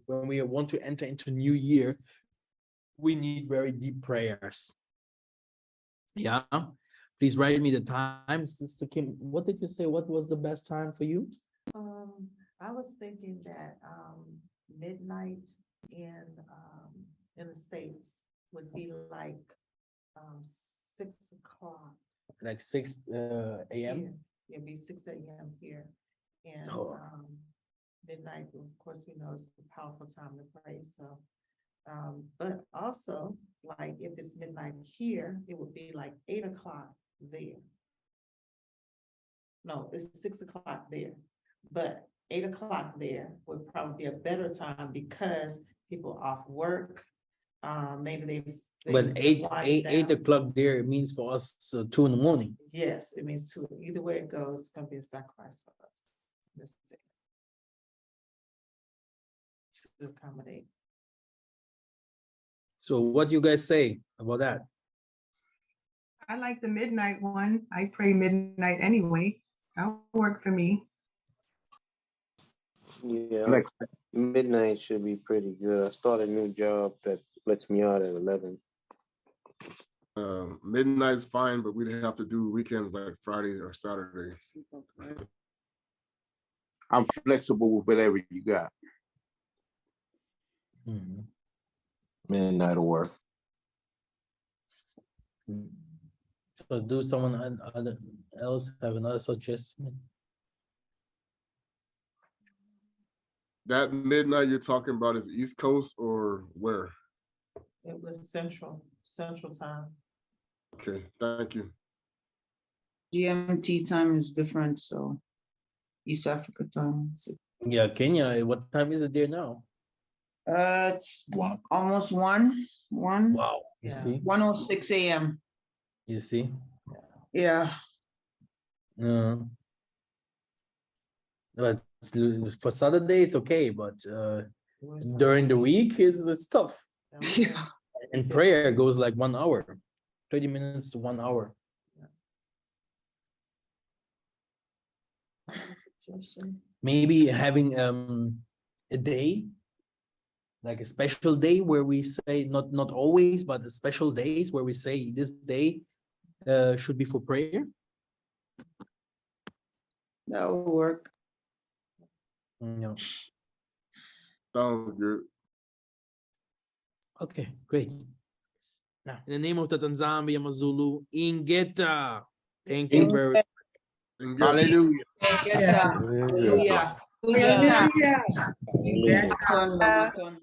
when we want to enter into new year. We need very deep prayers. Yeah, Please write me the time, Sister Kim. What did you say? What was the best time for you? I was thinking that, midnight in the States would be like, 6 o'clock. Like 6 a.m. here. It'd be 6 a.m. here. And, Oh. midnight, of course, we know it's a powerful time to pray, so. But also, like, if it's midnight here, it would be like 8 o'clock there. No, it's 6 o'clock there, but 8 o'clock there would probably be a better time because people off work, maybe But wind eight down. o'clock there means for us 2 in the morning. Yes, it means two. Either way it goes, it's gonna be a sacrifice for us. Let's see. To accommodate. So what do you guys say about that? I like the midnight one. I pray midnight anyway. That'll work for me. Yeah, Flex. midnight should be pretty good. I started a new job that lets me out at 11. Midnight's fine, but we'd have to do weekends like Friday or Saturday. I'm flexible with whatever you got. Mhm. Midnight will work. So do someone else have another suggestion? That midnight you're talking about is East Coast or where? It was central time. Okay, thank you. GMT time is different, so East Africa time. Yeah, Kenya, what time is it there now? It's almost 1 Wow, you Yeah. see, 1:06 a.m. you see. Yeah. But for Saturday it's okay, but during the week it's tough. Yeah. And prayer goes like 1 hour, 30 minutes to 1 hour. Suggestion. Maybe having a day, like a special day where we say not always, but the special days where we say this day should be for prayer. That will work. No. Sounds good. Okay, great. Now, in the name of the Tanzania Mazulu, Ingeta. Thank you very much. And get- Hallelujah. Hallelujah. Hallelujah. Hallelujah.